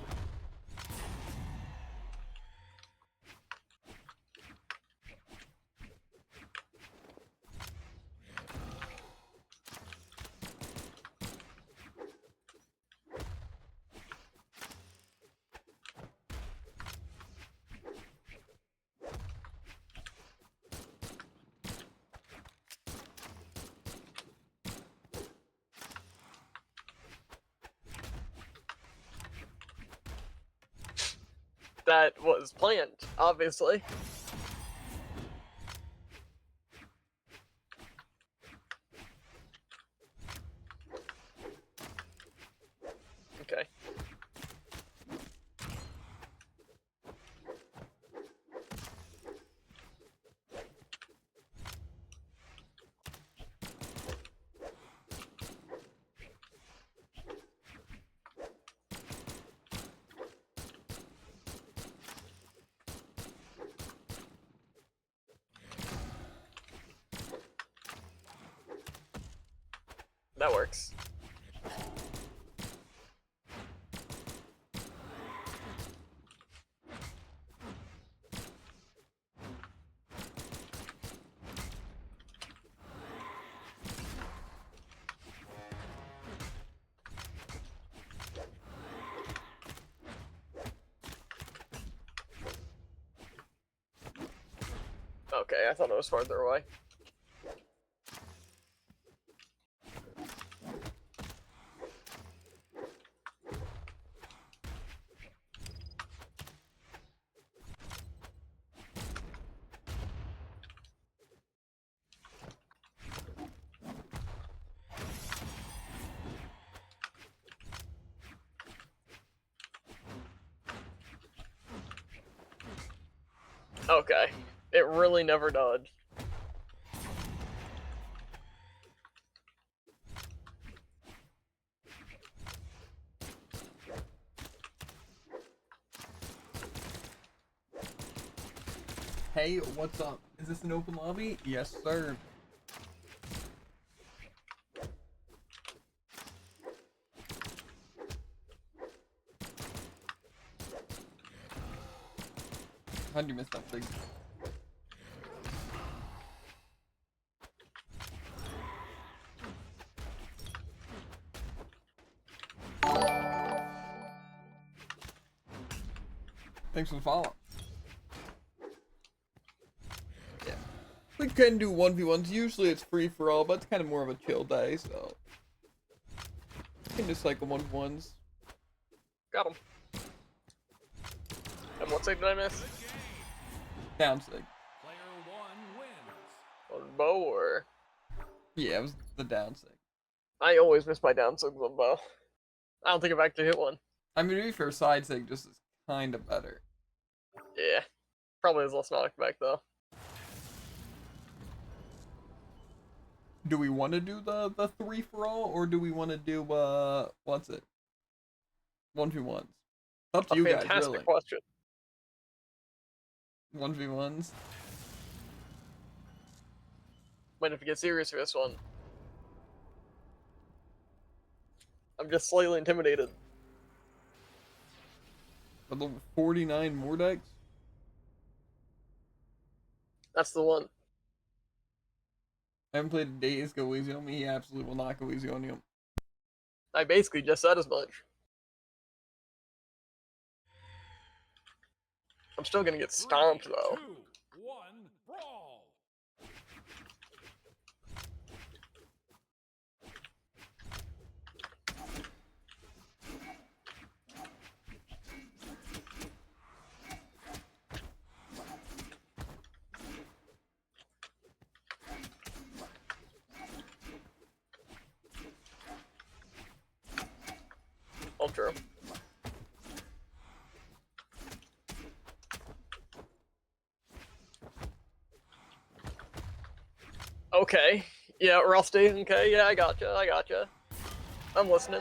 That was planned, obviously. Okay. That works. Okay, I thought it was farther away. Okay, it really never dodged. Hey, what's up? Is this an open lobby? Yes, sir. How'd you miss that thing? Thanks for the follow. Yeah. We can do 1v1s. Usually it's free for all, but it's kind of more of a chill day, so. We can just cycle 1v1s. Got him. And what save did I miss? Down sig. Player one wins. On bow or? Yeah, it was the down sig. I always miss my down sigs on bow. I don't think I've actually hit one. I mean, to be fair, side sig just is kind of better. Yeah. Probably has less knockback though. Do we want to do the 3 for all, or do we want to do, what's it? 1v1s. Up to you guys, Fantastic really. question. 1v1s. Might have to get serious for this one. I'm just slightly intimidated. A level 49 Mordex? That's the one. I haven't played a Days go easy on me. He absolutely will not go easy on you. I basically just said as much. I'm still gonna get stomped though. 3, 2, 1, brawl. Ultra. Okay. Yeah, Rusty. Okay, yeah, I gotcha. I'm listening.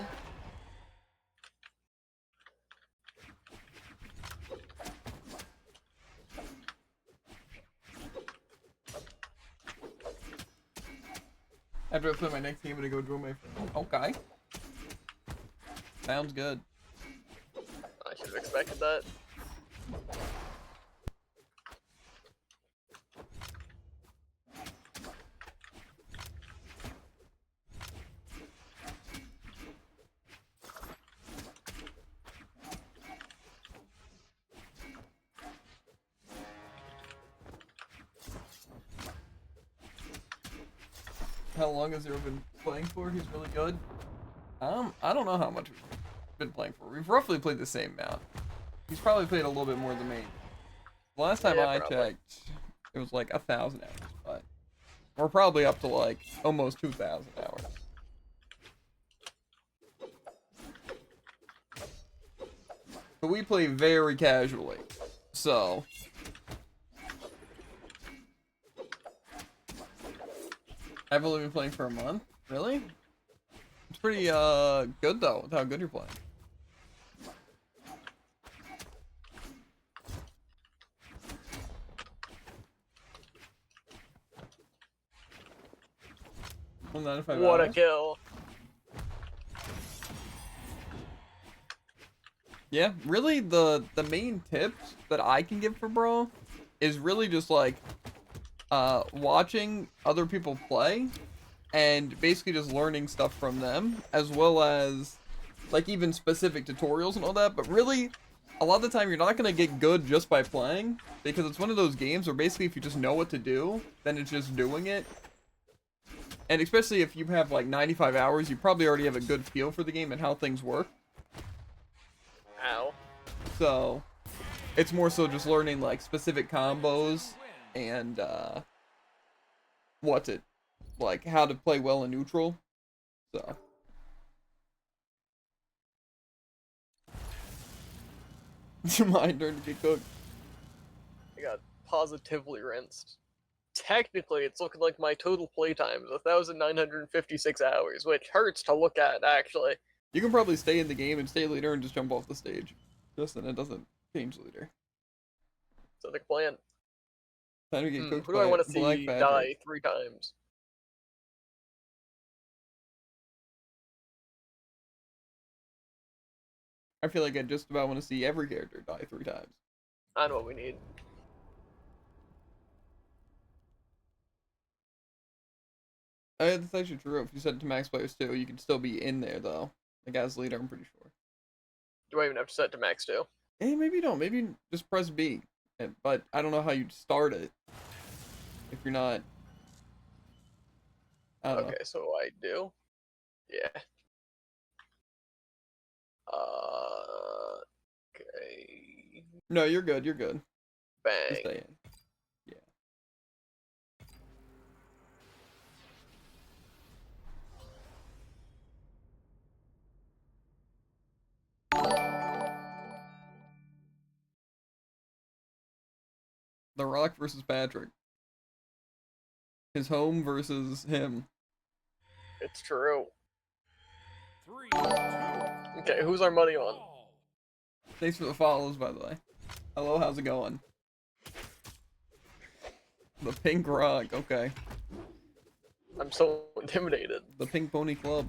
After I play my next game, I'm gonna go draw my friend. Okay. Sounds good. I should have expected that. How long has Zero been playing for? He's really good. I don't know how much we've been playing for. We've roughly played the same amount. He's probably played a little bit more than me. The last time Yeah, I probably. checked, it was like 1,000 hours, but we're probably up to like almost 2,000 hours. But we play very casually, so. I've only been playing for a month. Really? It's pretty good though, with how good you're playing. Well, 95 What a hours. kill. Yeah, really the main tips that I can give for Bro is really just like watching other people play and basically just learning stuff from them, as well as like even specific tutorials and all that. But really a lot of the time you're not gonna get good just by playing, because it's one of those games where basically if you just know what to do, then it's just doing it. And especially if you have like 95 hours, you probably already have a good feel for the game and how things work. Ow. So it's more so just learning like specific combos and like how to play well in neutral. So it's my turn to get cooked. I got positively rinsed. Technically, it's looking like my total playtime is 1,956 hours, which hurts to look at, actually. You can probably stay in the game and stay leader and just jump off the stage. Just then it doesn't change leader. So the plan. Time to get cooked Who do I by want to Black see Patrick. die 3 times? I feel like I just about want to see every character die 3 times. I know what we need. That's actually true. If you set it to max players too, you can still be in there though. Like as leader, I'm pretty sure. Do I even have to set it to max 2? Hey, maybe you don't. Maybe just press B. But I don't know how you'd start it. If you're not... I don't know. Okay, so I do. Yeah. Okay. No, you're good. You're good. Bang. Just stay in. Yeah. The Rock versus Patrick. His home versus him. It's true. 3, 2, Okay, who's our money on? brawl. Thanks for the follows, by the way. Hello, how's it going? The Pink Rock, okay. I'm so intimidated. The Pink Pony Club.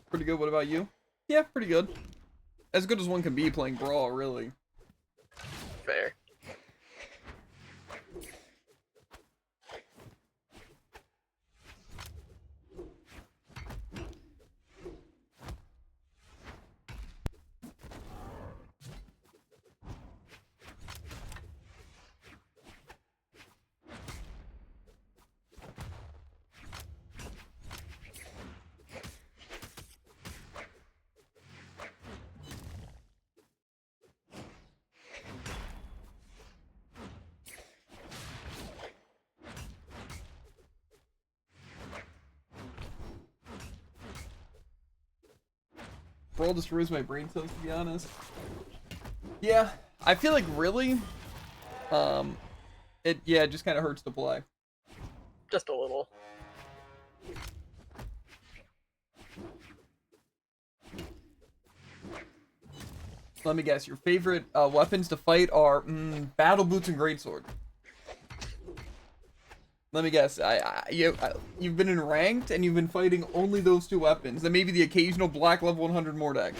Pretty good, what about you? Yeah, pretty good. As good as one can be playing Brawl, really. Fair. Brawl destroys my brain cells, to be honest. Yeah, I feel like really, it just kind of hurts to play. Just a little. Let me guess, your favorite weapons to fight are battle boots and greatsword. Let me guess, you've been in ranked and you've been fighting only those 2 weapons, and maybe the occasional black level 100 more deck.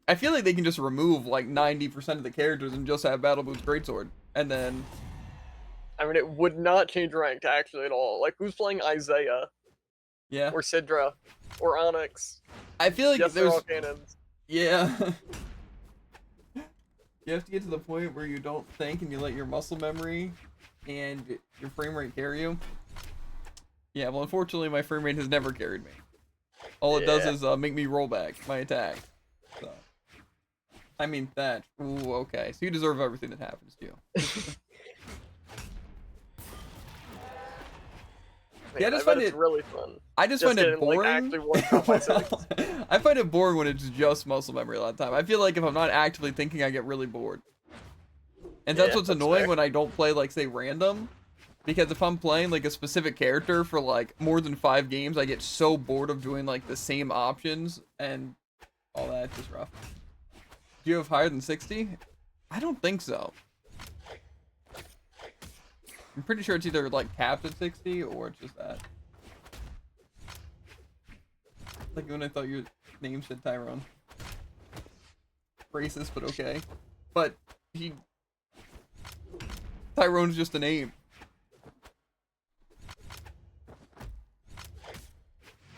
I feel like they can just remove like 90% of the characters and just have battle boots greatsword, and then I mean, it would not change ranked actually at all. Like, who's playing Isaiah? yeah. Or Sidra? Or Onyx? I feel like Yes, they're there's all cannons. yeah. You have to get to the point where you don't think and you let your muscle memory and your frame rate carry you. Yeah, well, unfortunately, my frame rate has never carried me. All it does is make me roll back my attack. So, I mean, that. Ooh, okay. So you deserve everything that happens to you. Man, Yeah, I just bet find it's it really fun. I just find it getting, like, boring. actually worked out by 6. I find it boring when it's just muscle memory a lot of the time. I feel like if I'm not actively thinking, I get really bored. And that's Yeah, what's that's annoying fair. when I don't play, like, say, random. Because if I'm playing, like, a specific character for, like, more than 5 games, I get so bored of doing, like, the same options and all that. It's just rough. Do you have higher than 60? I don't think so. I'm pretty sure it's either, like, capped at 60 or it's just that. Like when I thought your name said Tyrone. Racist, but okay. But he Tyrone's just a name.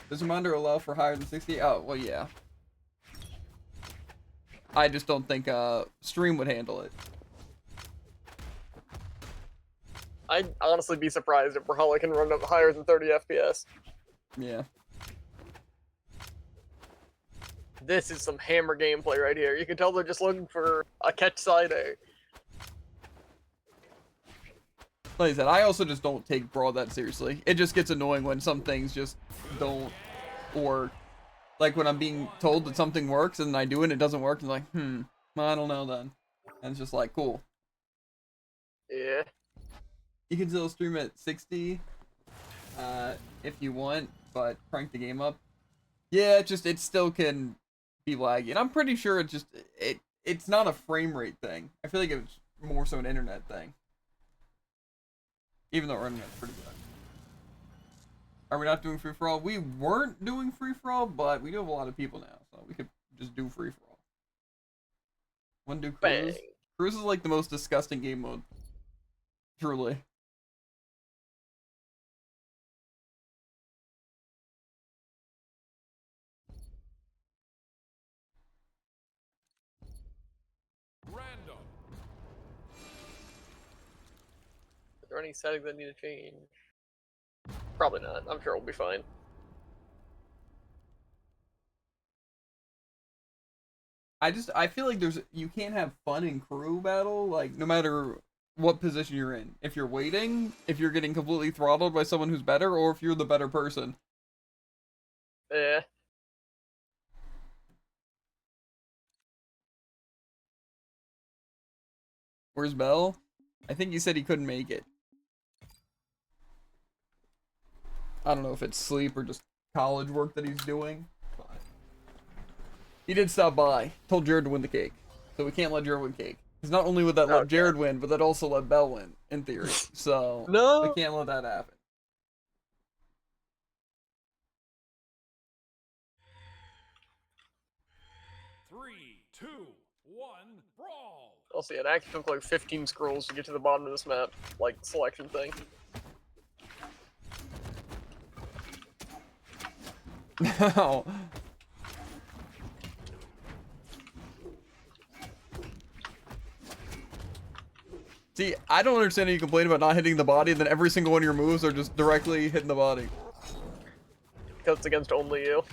Does Reminder allow for higher than 60? Oh, well, yeah. I just don't think stream would handle it. I'd honestly be surprised if Brawlhalla can run up higher than 30 FPS. Yeah. This is some hammer gameplay right here. You can tell they're just looking for a catch side A. Like I said, I also just don't take Brawl that seriously. It just gets annoying when some things just don't work. Like when I'm being told that something works and I do it and it doesn't work, and like, well, I don't know then. And it's just like, cool. Yeah. You can still stream at 60 if you want, but crank the game up. Yeah, it still can be laggy. And I'm pretty sure it's not a frame rate thing. I feel like it's more so an internet thing. Even though our internet's pretty good. Are we not doing free for all? We weren't doing free for all, but we do have a lot of people now, so we could just do free for all. Wanna do cruise? Bang. Cruise is like the most disgusting game mode. Truly. Random. Is there any settings that need to change? Probably not. I'm sure we'll be fine. I feel like you can't have fun in crew battle, like, no matter what position you're in. If you're waiting, if you're getting completely throttled by someone who's better, or if you're the better person. Yeah. Where's Bell? I think he said he couldn't make it. I don't know if it's sleep or just college work that he's doing. But he did stop by. Told Jared to win the cake. So we can't let Jared win cake. Because not only would that let Jared win, but that also let Bell win, in theory. So No. we can't let that happen. Three, two, one, brawl. I'll see. It actually took like 15 scrolls to get to the bottom of this map, like selection thing. No. See, I don't understand how you complain about not hitting the body, and then every single one of your moves are just directly hitting the body. Because it's against only you.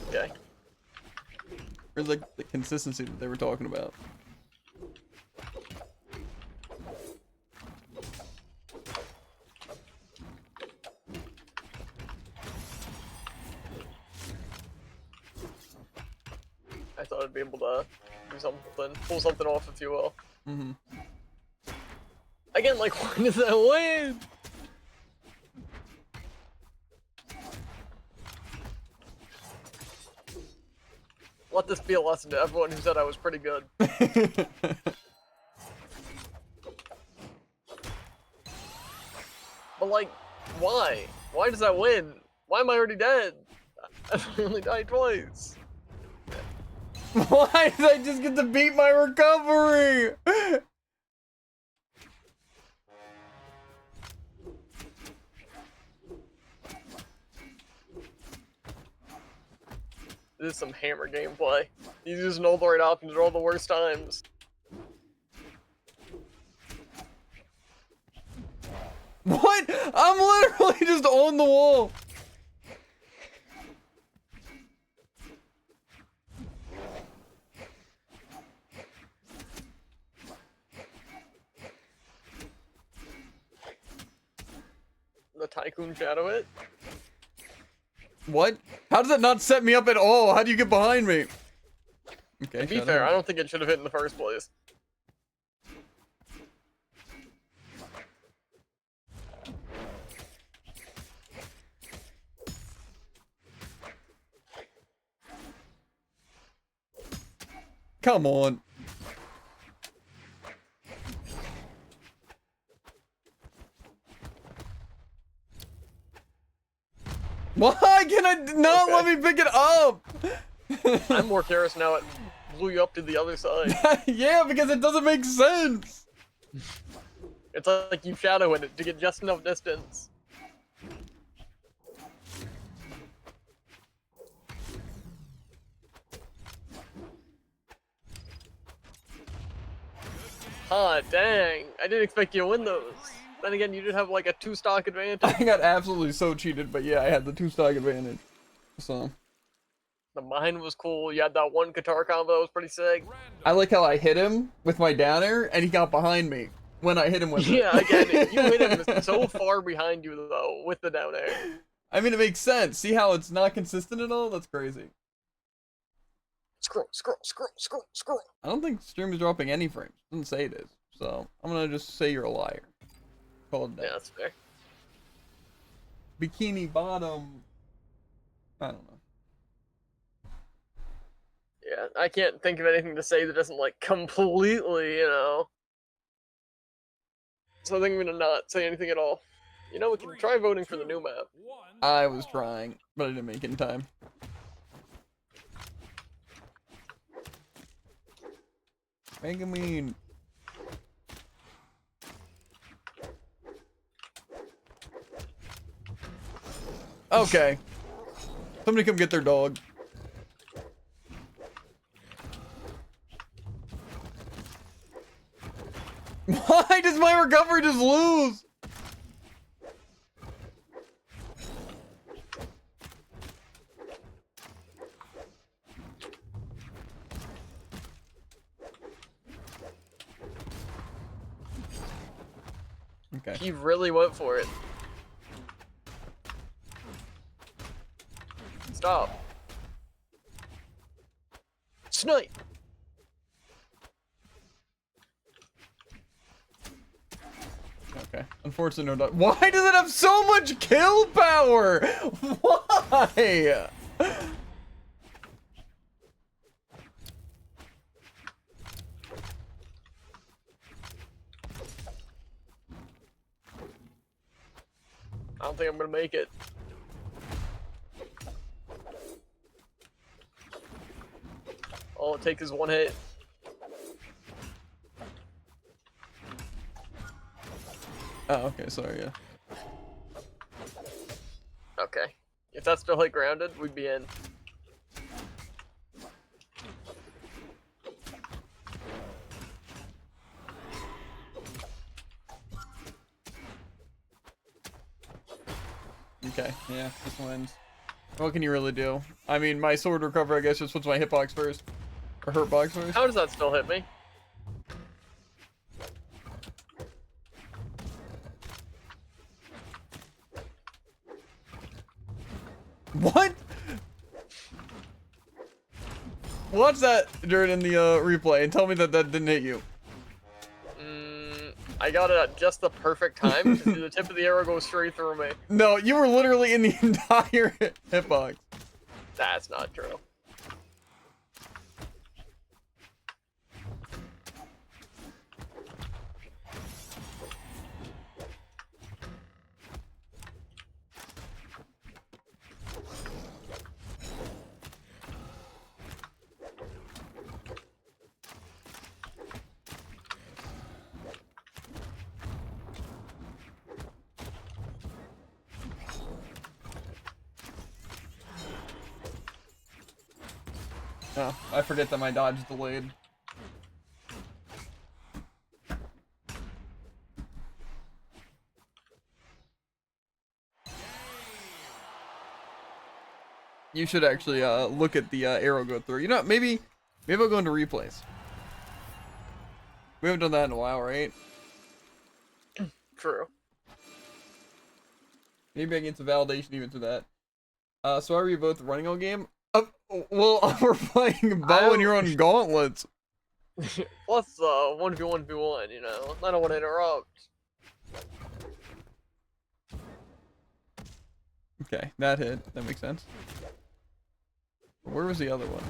Okay. Where's like the consistency that they were talking about? I thought I'd be able to do something, pull something off, if you will. Mm-hmm. Again, like, when does that win? Let this be a lesson to everyone who said I was pretty good. But like, why? Why does that win? Why am I already dead? I've only died twice. Why did I just get to beat my recovery? This is some hammer gameplay. He's using all the right options at all the worst times. What? I'm literally just on the wall. The Tycoon Shadow it? What? How does it not set me up at all? How do you get behind me? Okay. To be shut fair, up. I don't think it should have hit in the first place. Come on. Why can I not let me pick it up? I'm more curious now. It blew you up to the other side. Yeah, because it doesn't make sense. It's like you shadow in it to get just enough distance. Ah, dang. I didn't expect you to win those. Then again, you did have like a 2-stock advantage. I got absolutely so cheated, but yeah, I had the 2-stock advantage. So The mine was cool. You had that one guitar combo that was pretty sick. I like how I hit him with my downer, and he got behind me when I hit him with it. Yeah, again, you hit him so far behind you though with the down air. I mean, it makes sense. See how it's not consistent at all? That's crazy. Scroll, scroll, scroll, scroll, scroll. I don't think stream is dropping any frames. It doesn't say it is. So I'm gonna just say you're a liar. Call it Yeah, that. that's fair. Bikini bottom. I don't know. Yeah, I can't think of anything to say that doesn't like completely, you know. So I think I'm gonna not say anything at all. You know, we can try voting for the new map. I was trying, but I didn't make it in time. Mega Mean. Okay. Somebody come get their dog. Why does my recovery just lose? Okay. He really went for it. Stop. Snipe. Okay. Unfortunately, no dog. Why does it have so much kill power? Why? I don't think I'm gonna make it. All it takes is one hit. Oh, okay. Sorry, yeah. Okay. If that still hit grounded, we'd be in. Okay, yeah, this wins. What can you really do? I mean, my sword recover, I guess, just puts my hitbox first. Or hurtbox first. How does that still hit me? What? Watch that during the replay and tell me that that didn't hit you. I got it at just the perfect time. The tip of the arrow goes straight through me. No, you were literally in the entire hitbox. That's not true. Oh, I forget that my dodge is delayed. You should actually look at the arrow go through. You know, maybe I'll go into replays. We haven't done that in a while, right? True. Maybe I can get some validation even to that. So are we both running all game? Well, we're playing bow and you're on gauntlets. Plus, 1v1v1, you know? I don't want to interrupt. Okay, that hit. That makes sense. Where was the other one?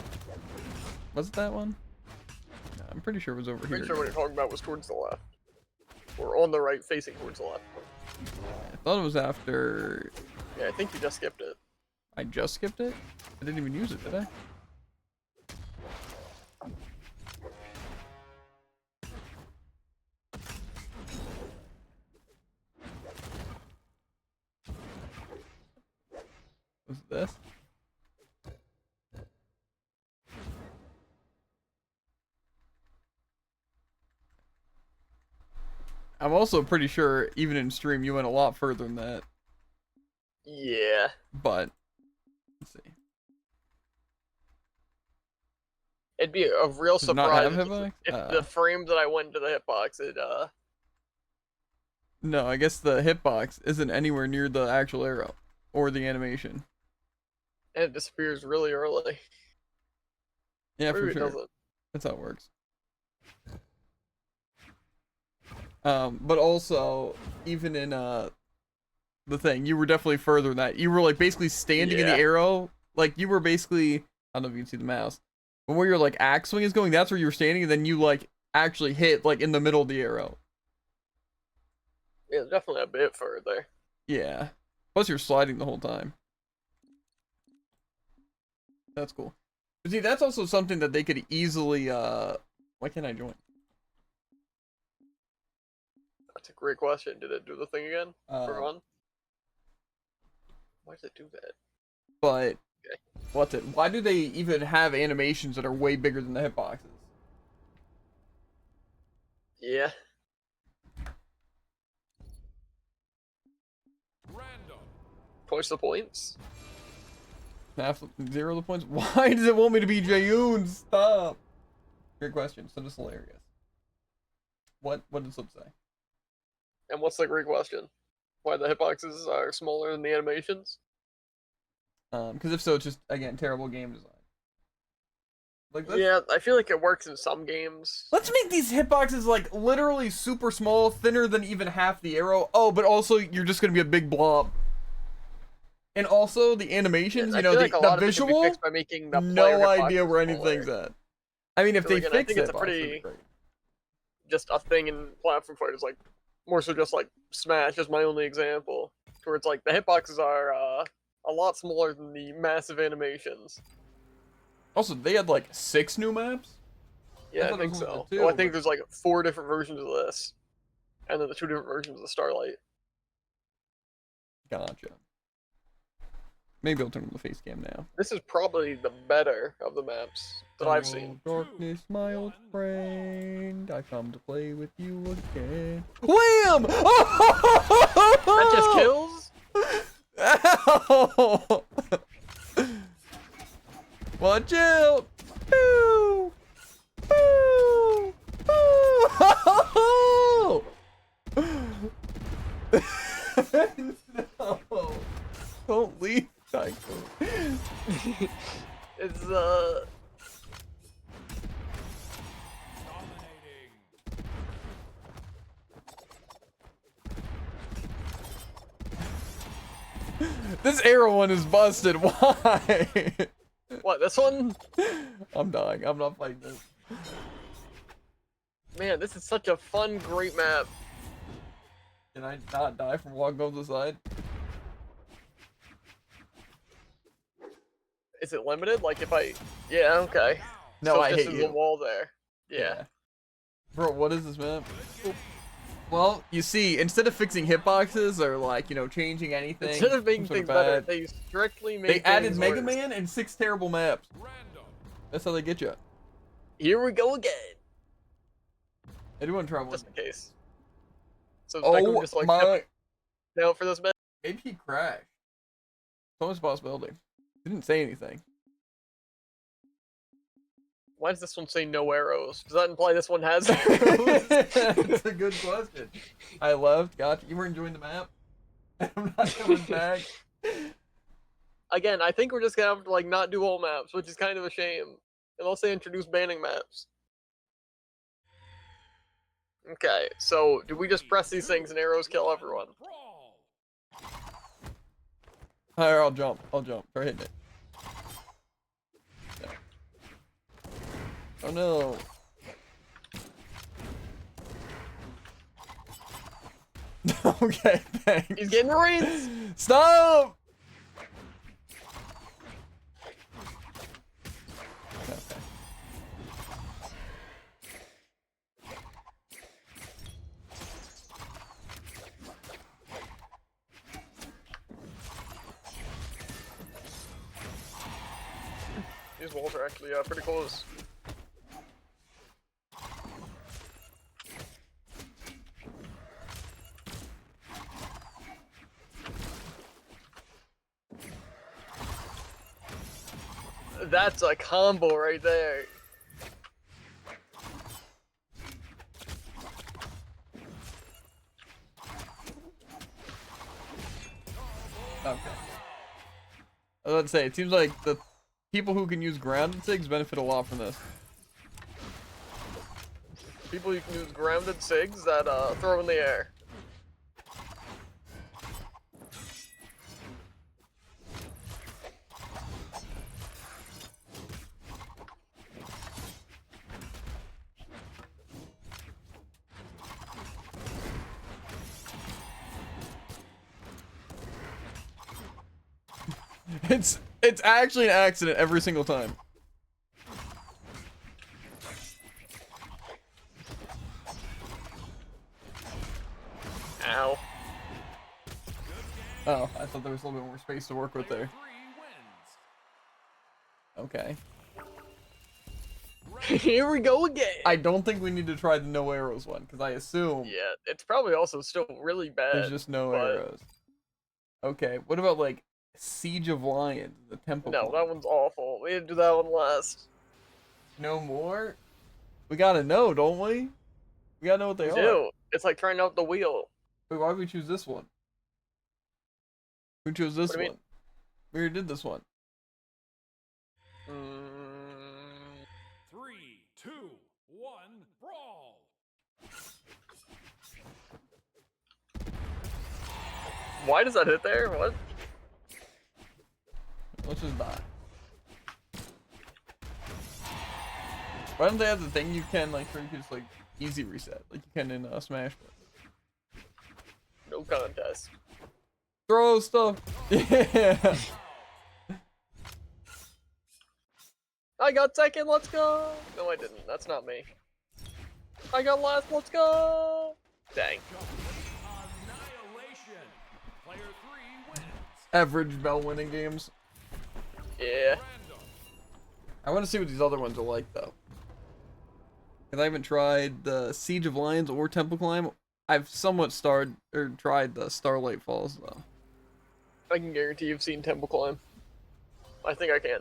Was it that one? No, I'm pretty sure it was over Pretty here. sure what you're talking about was towards the left. Or on the right, facing towards the left. I thought it was after... Yeah, I think you just skipped it. I just skipped it? I didn't even use it, did I? What's this? I'm also pretty sure, even in stream, you went a lot further than that. Yeah. But, let's see. It'd be a real Does it not surprise have if, hitbox? if the frame that I went to the hitbox, No, I guess the hitbox isn't anywhere near the actual arrow or the animation. and it disappears really early. Yeah, Maybe for it sure. doesn't. That's how it works. But also, even in the thing, you were definitely further than that. You were like basically standing in the Yeah. arrow, like you were basically, I don't know if you can see the mouse, but where your like axe swing is going, that's where you were standing, and then you like actually hit like in the middle of the arrow. Yeah, definitely a bit further. Yeah. Plus you're sliding the whole time. That's cool. But see, that's also something that they could easily why can't I join? That's a great question. Did it do the thing again? For fun? Why does it do that? But Okay. what's it? Why do they even have animations that are way bigger than the hitboxes? Yeah. Random. Push the points. Half zero the points. Why does it want me to be Jayoon? Stop. Great question. So just hilarious. What did Slip say? And what's the great question? Why the hitboxes are smaller than the animations? Because if so, it's just again terrible game design. Like Yeah, I feel like it works in some games. let's make these hitboxes like literally super small, thinner than even half the arrow. Oh, but also you're just gonna be a big blob. And also the animations, I you know, feel the, like a the lot of it can be visual. fixed by making the player No hitboxes idea where smaller. anything's at. I mean, if So they again, I fix think it's a hitbox, that'd be pretty- great. Just a thing in platform fighters, like more so just like Smash is my only example, where it's like the hitboxes are a lot smaller than the massive animations. Also, they had like 6 new maps. Yeah, I thought it think was only so. the two, Well, I think but- there's like 4 different versions of this, and then the 2 different versions of the Starlight. Gotcha. Maybe I'll turn on the face cam now. This is probably the better of the maps that I've seen. Hello, darkness, my old friend. I come to play with you again. Wham! That just kills? Ow! Watch out! Boo! Boo! Boo! No! Don't leave, Tycho. It's Dominating. This arrow one is busted. Why? what, this one? I'm dying. I'm not fighting this. Man, this is such a fun, great map. Can I not die from walking over the side? Is it limited? Like if I... Yeah, okay. No, so I it's hate just you. the wall there. Yeah. Bro, what is this map? Well, you see, instead of fixing hitboxes or like, you know, changing anything, Instead of making some sort things of better, bad, they strictly make they added things Mega worse. Man and 6 terrible maps. Random. That's how they get you. Here we go again. I do want to try one. Just in case. So Oh Tycoon just like my! kept down for this map. Maybe he crashed. It's almost a possibility. He didn't say anything. Why does this one say no arrows? Does that imply this one has arrows? That's a good question. I left. Gotcha. You were enjoying the map? I'm not coming back. Again, I think we're just gonna have to like not do all maps, which is kind of a shame. Unless they introduce banning maps. Okay, so do we just press these things and arrows kill everyone? Brawl. Alright, I'll jump. I'll jump. Try hitting it. Yeah. Oh no. Okay, thanks. He's getting rings! Stop! These walls are actually pretty close. That's a combo right there. Okay. I was about to say, it seems like the people who can use grounded SIGs benefit a lot from this. People who can use grounded SIGs that throw in the air. It's actually an accident every single time. Ow. Oh, I thought there was a little bit more space to work with there. Okay. Here we go again. I don't think we need to try the no arrows one, because I assume Yeah, it's probably also still really bad. there's just no but- arrows. Okay, what about like Siege of Lions, the temple? No, one? that one's awful. We didn't do that one last. No more? We gotta know, don't we? We gotta know what they We are. do. It's like trying out the wheel. Wait, why did we choose this one? Who chose this What do you one? We already did this one. Mm, 3, 2, 1, brawl! why does that hit there? What? Let's just die. Why don't they have the thing you can like where you can just like easy reset like you can in Smash Bros? No contest. Throw stuff. Yeah. I got second, let's go! No, I didn't. That's not me. I got last, let's go! Dang. Annihilation! Player 3 wins! Average bell winning games. Yeah. Random. I want to see what these other ones are like though. Cause I haven't tried the Siege of Lions or Temple Climb. I've somewhat tried the Starlight Falls though. I can guarantee you've seen Temple Climb. I think I can.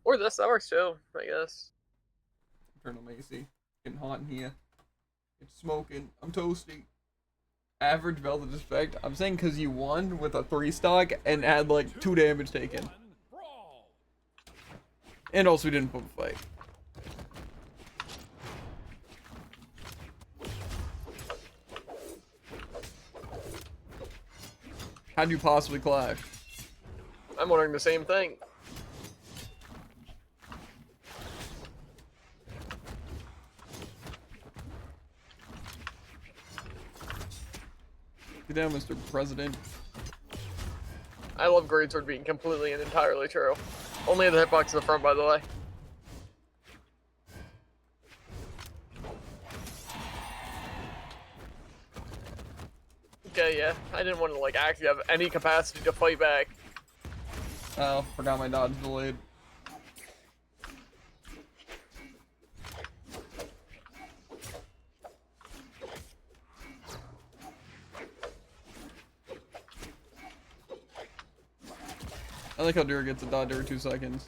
Or this, that works too, I guess. Turn on AC. Getting hot in here. It's smoking. I'm toasty. Average Velvet Effect. I'm saying because you won with a 3-stock and had like 2 damage taken. 1, brawl! And also we didn't put a fight. How'd you possibly clash? I'm wondering the same thing. Get down, Mr. President. I love Greatsword being completely and entirely true. Only the hitbox in the front, by the way. Okay, yeah. I didn't want to, like, actually have any capacity to fight back. Oh, forgot my dodge delayed. I like how Dura gets a dodge every 2 seconds.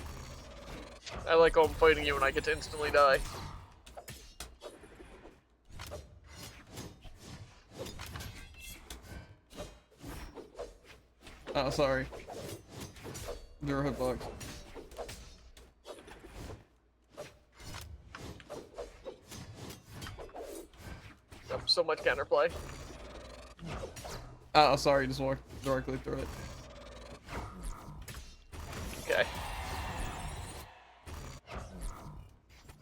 I like how I'm fighting you and I get to instantly die. Oh, sorry. Dura hitbox. So much counterplay. Oh, sorry, just walked directly through it. Okay.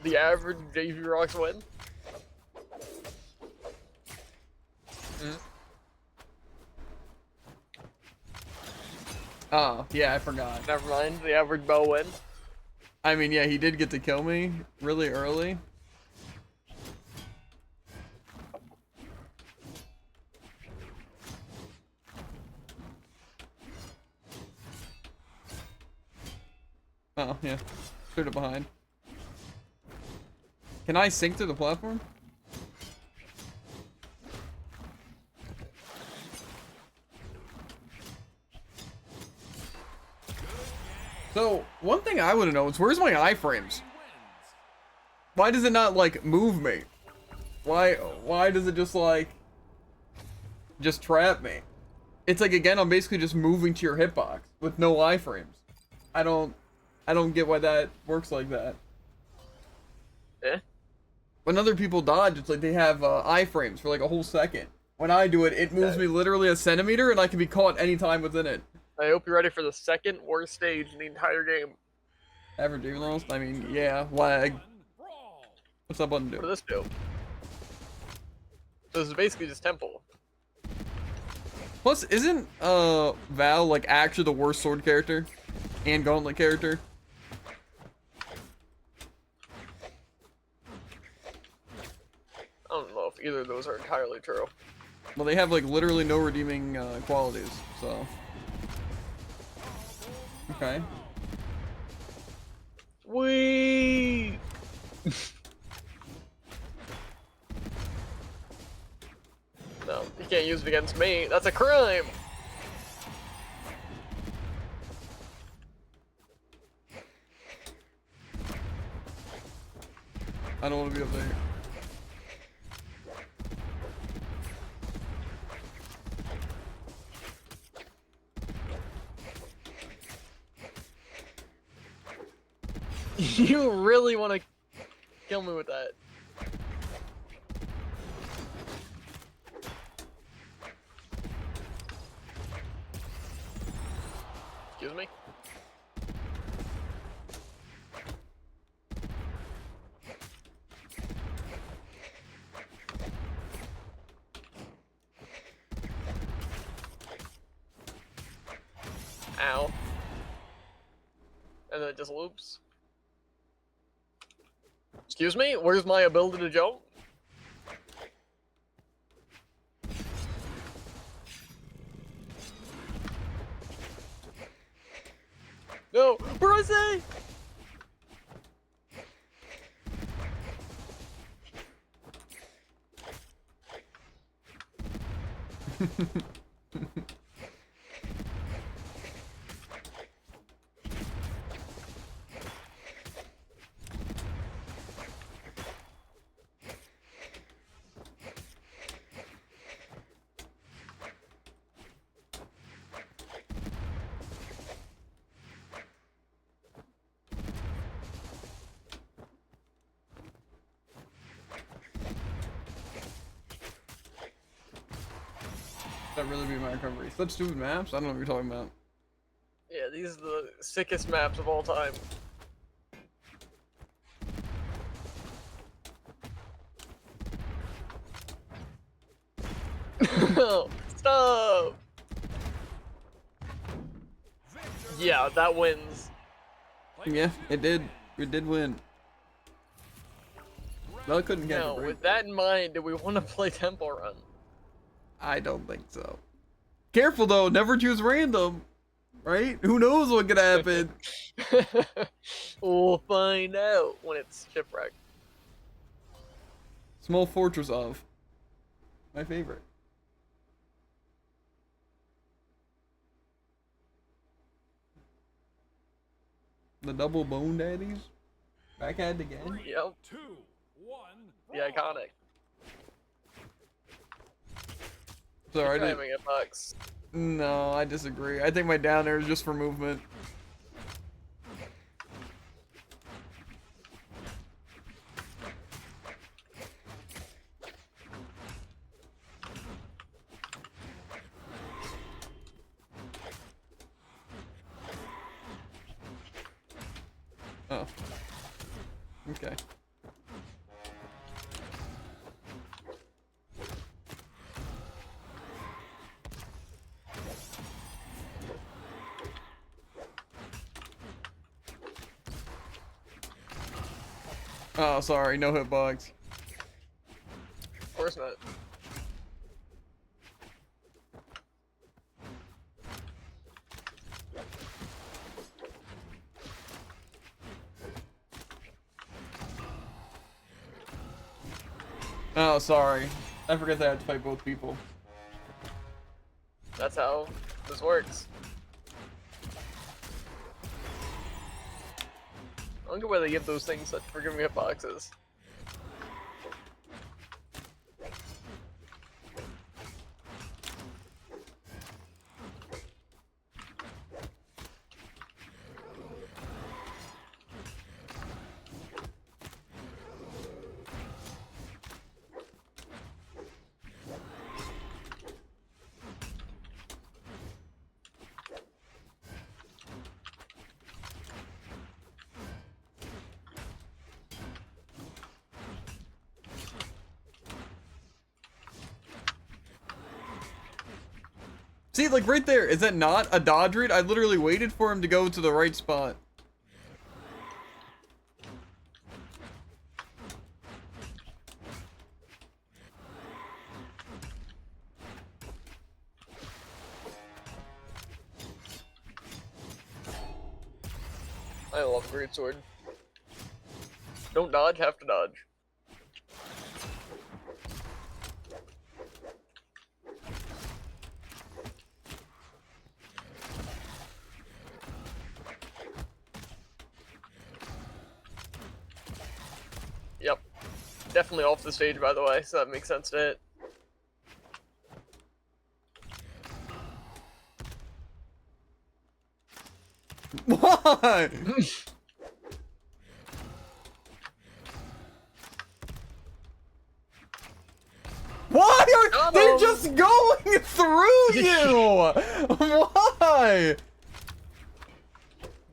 The average JV Rocks win. Oh, yeah, I forgot. Never mind. The average Bell win. I mean, yeah, he did get to kill me really early. Oh, yeah. Straight up behind. Can I sink to the platform? So, one thing I want to know is where's my iframes? Why does it not, like, move me? Why does it just, like, just trap me? It's like, again, I'm basically just moving to your hitbox with no iframes. I don't get why that works like that. Eh? When other people dodge, it's like they have iframes for like a whole second. When I do it, it moves me literally a centimeter and I can be caught anytime within it. I hope you're ready for the second worst stage in the entire game. Ever do lost? I mean, yeah, lag. Brawl. What's that button What do? does this do? This is basically just temple. Plus, isn't Val like actually the worst sword character and gauntlet character? I don't know if either of those are entirely true. Well, they have like literally no redeeming qualities, so. Okay. Wee. No, you can't use it against me. That's a crime. I don't want to be up there. You really want to kill me with that? Excuse me? Ow. And then it just loops. Excuse me? Where's my ability to jump? No! What did I say? That really be my recovery. Such stupid maps. I don't know what you're talking about. Yeah, these are the sickest maps of all time. No, stop! Yeah, that wins. Yeah, it did. It did win. Well, it couldn't get Now, the break. with that in mind, do we want to play Temple Run? I don't think so. Careful though, never choose random. Right? Who knows what could happen? We'll find out when it's shipwrecked. Small Fortress of. My favorite. The double bone daddies? Back at it again? Yep, 2, 1. the iconic. Sorry, I didn't. Timing it bucks. No, I disagree. I think my down air is just for movement. Oh. Okay. Oh, sorry, no hitbox. Of course not. Oh, sorry. I forget that I had to fight both people. That's how this works. I don't get why they give those things such forgiving hitboxes. See, like right there, is that not a dodge read? I literally waited for him to go to the right spot. I love Greatsword. Don't dodge, have to dodge. Yep. Definitely off the stage, by the way, so that makes sense to it. Why? Why are they just going through you? Why?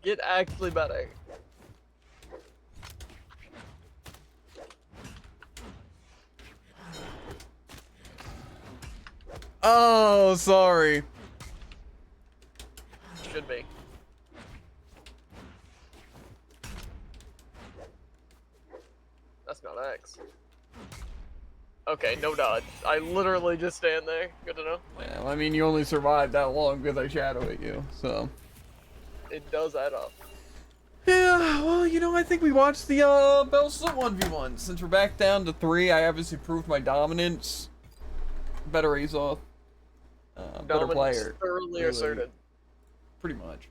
Get actually better. Oh, sorry. Should be. That's not X. Okay, no dodge. I literally just stand there. Good to know. Yeah, well, I mean, you only survived that long because I shadow at you, so. It does add up. Yeah, well, you know, I think we watched the Bell Slip 1v1. Since we're back down to 3, I obviously proved my dominance. Better Azoth. Better Dominance player. thoroughly really. asserted. Pretty much.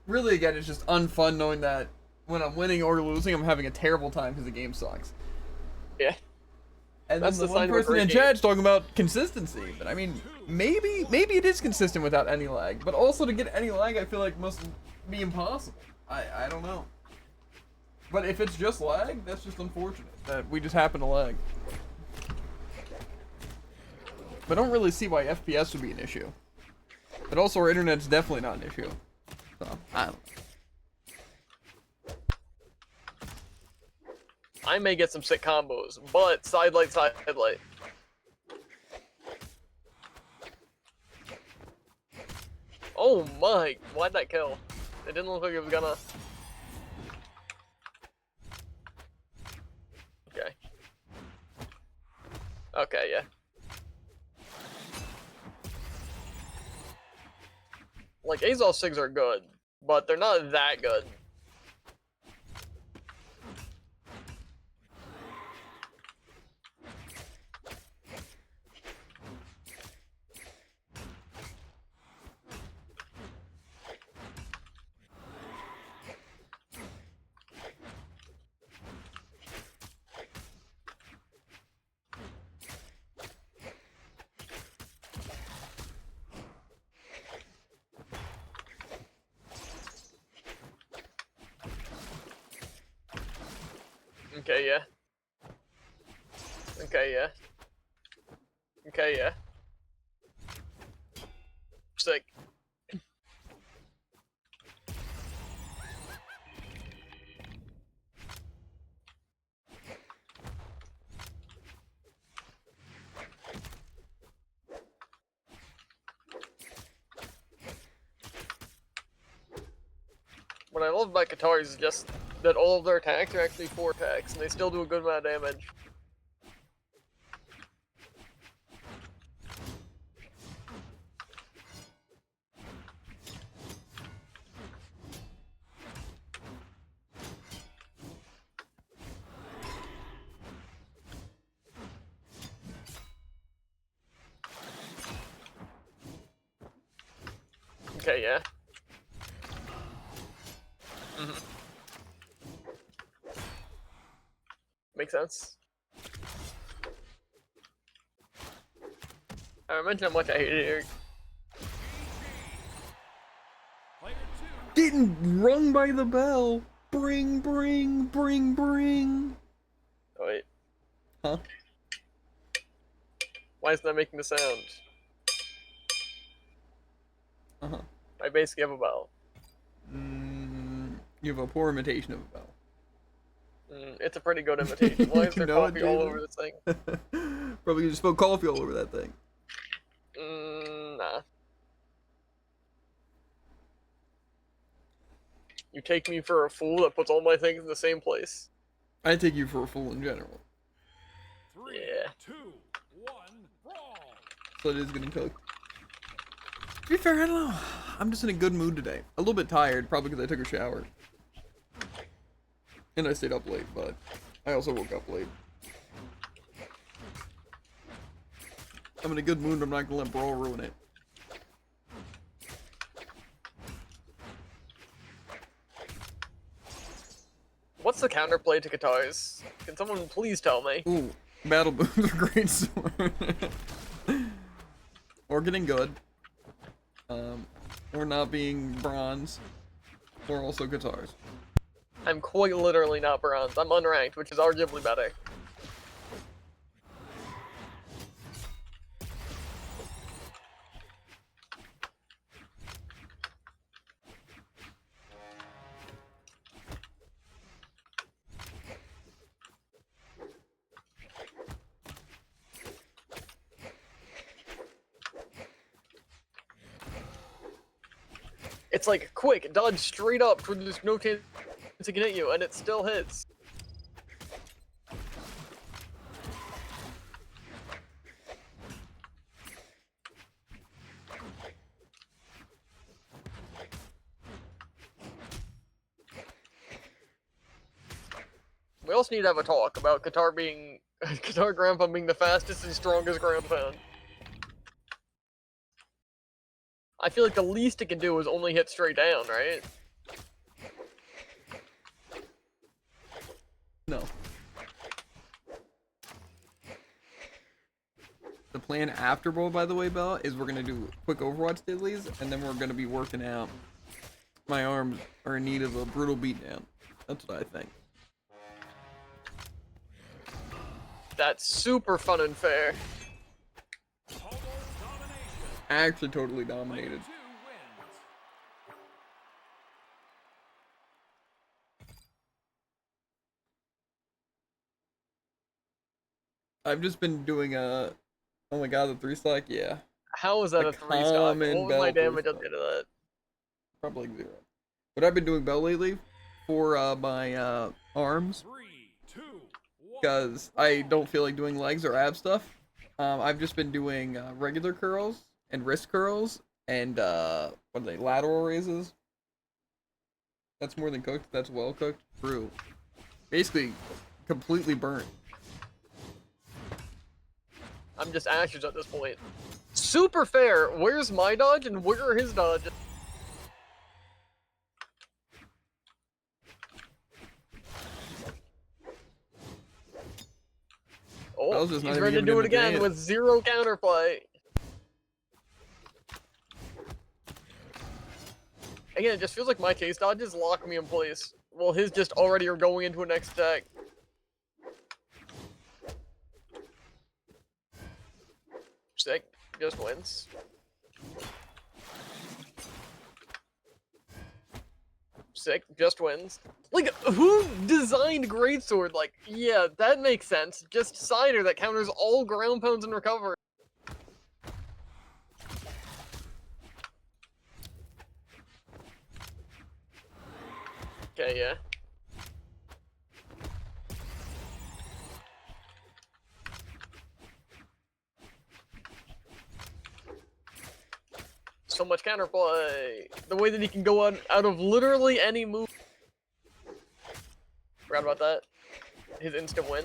Really, again, it's just unfun knowing that when I'm winning or losing, I'm having a terrible time because the game sucks. Yeah. And That's then the the one sign of a person great in game. chat's talking about consistency, but I mean, maybe it is consistent without any lag. But also to get any lag, I feel like must be impossible. I don't know. But if it's just lag, that's just unfortunate that we just happen to lag. But I don't really see why FPS would be an issue. But also our internet's definitely not an issue. So, I don't know. I may get some sick combos, but side light, side light. Oh my, why'd that kill? It didn't look like it was gonna. Okay. Okay, yeah. Like, Azov SIGs are good, but they're not that good. Okay, yeah. Okay, yeah. Okay, yeah. Sick. What I love about Qatars is just that all of their attacks are actually 4 attacks, and they still do a good amount of damage. Okay, yeah. Makes sense. I mentioned how much I hate it here. Player 2 Getting rung by the bell. Bring, bring, bring, bring. Oh, wait. Huh? Why is that making the sound? Uh-huh. I basically have a bell. You have a poor imitation of a bell. It's a pretty good imitation. Why is there No, coffee all David. over this thing? Probably just spilled coffee all over that thing. Nah. You take me for a fool that puts all my things in the same place. I take you for a fool in general. 3, Yeah. 2, 1, brawl. So it is getting cooked. To be fair, I don't know. I'm just in a good mood today. A little bit tired, probably because I took a shower. And I stayed up late, but I also woke up late. I'm in a good mood, I'm not gonna let Brawl ruin it. What's the counterplay to guitars? Can someone please tell me? Ooh, battle booms are great sword. Or getting good. Or not being bronze. Or also guitars. I'm quite literally not bronze. I'm unranked, which is arguably better. It's like, quick, dodge straight up when there's no chance it can hit you, and it still hits. We also need to have a talk about Guitar being, Guitar Grandpa being the fastest and strongest ground pound. I feel like the least it can do is only hit straight down, right? No. The plan after Brawl, by the way, Bella, is we're gonna do quick Overwatch dailies, and then we're gonna be working out. My arms are in need of a brutal beatdown. That's what I think. That's super fun and fair. Total domination. Actually totally Player 2 dominated. wins. I've just been doing a... Oh my god, the 3-stack? Yeah. How is that A a 3-stock? common What was my bell damage at the three-stock. end of that? Probably like 0. But I've been doing Bell lately for my arms. 3, 2, 1. Because I don't feel like doing legs or ab stuff. I've just been doing regular curls and wrist curls and what are they, lateral raises. That's more than cooked. That's well cooked. Brew. Basically, completely burnt. I'm just ashes at this point. Super fair. Where's my dodge and where are his dodges? I Oh, was just he's not ready to even do giving it him a again chance. with 0 counterplay. Again, it just feels like my case dodges lock me in place. Well, his just already are going into a next attack. Sick. Just wins. Sick. Just wins. Like, who designed Greatsword? Like, yeah, that makes sense. Just cider that counters all ground pounds and recovery. Okay, yeah. So much counterplay. The way that he can go out of literally any move. Forgot about that. His instant win.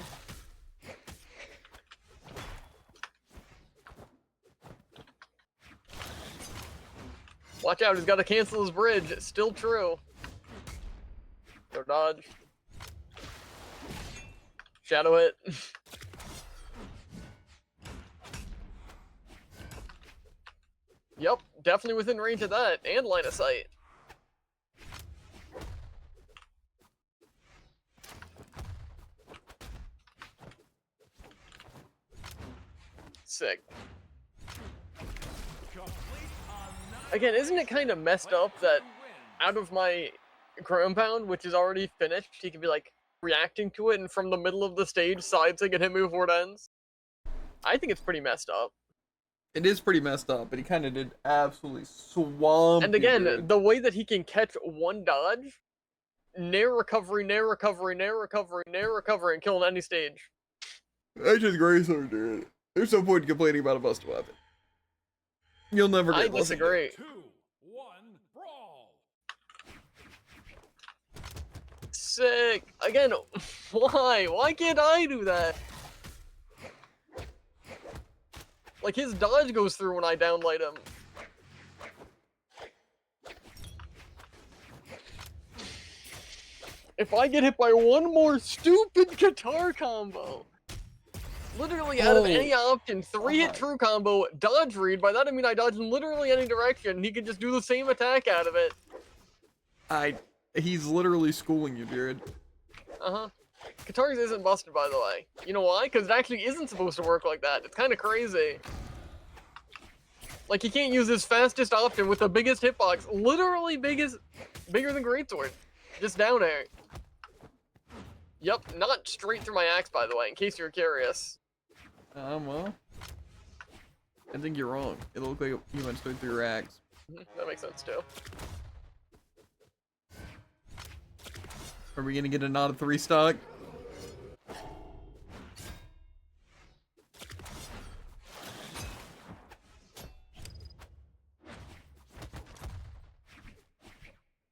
Watch out, he's got to cancel his bridge. It's still true. Go dodge. Shadow it. Yep, definitely within range of that, and line of sight. Sick. Again, isn't it kind of messed up that out of my ground pound, which is already finished, he can be like reacting to it, and from the middle of the stage, side sig and hit move before it ends? I think it's pretty messed up. It is pretty messed up, but he kind of did absolutely swamp. And again, the way that he can catch one dodge, nair recovery, nair recovery, nair recovery, nair recovery, and kill on any stage. That's just Greatsword, dude. There's no point in complaining about a busted weapon. You'll never get I disagree. 2, 1, brawl. Sick. Again, why? Why can't I do that? Like, his dodge goes through when I downlight him. If I get hit by one more stupid guitar combo, literally out of any option, 3-hit true combo, dodge read, by that I mean I dodge in literally any direction, he can just do the same attack out of it. He's literally schooling you, dude. Uh-huh. Guitars isn't busted, by the way. You know why? Because it actually isn't supposed to work like that. It's kind of crazy. Like, he can't use his fastest option with the biggest hitbox, literally bigger than Greatsword. Just down air. Yep, not straight through my axe, by the way, in case you're curious. Well, I think you're wrong. It looked like you went straight through your axe. That makes sense, too. Are we gonna get a not a 3 stock?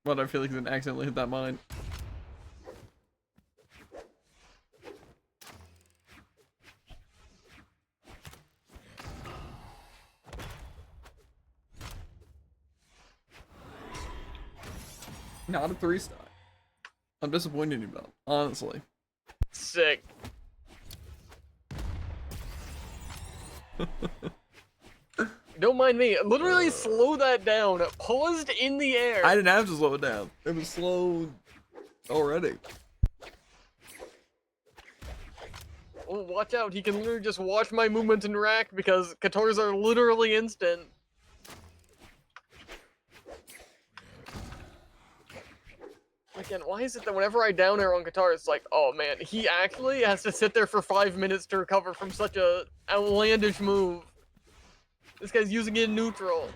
What, I feel like it accidentally hit that mine. Not a 3 stock. I'm disappointed in you, Bell. Honestly. Sick. Don't mind me. Literally slow that down. Paused in the air. I didn't have to slow it down. It was slowed already. Oh, watch out. He can literally just watch my movements and react because Katars are literally instant. Again, why is it that whenever I down air on Qatar, it's like, oh man, he actually has to sit there for 5 minutes to recover from such a outlandish move. This guy's using it in neutral.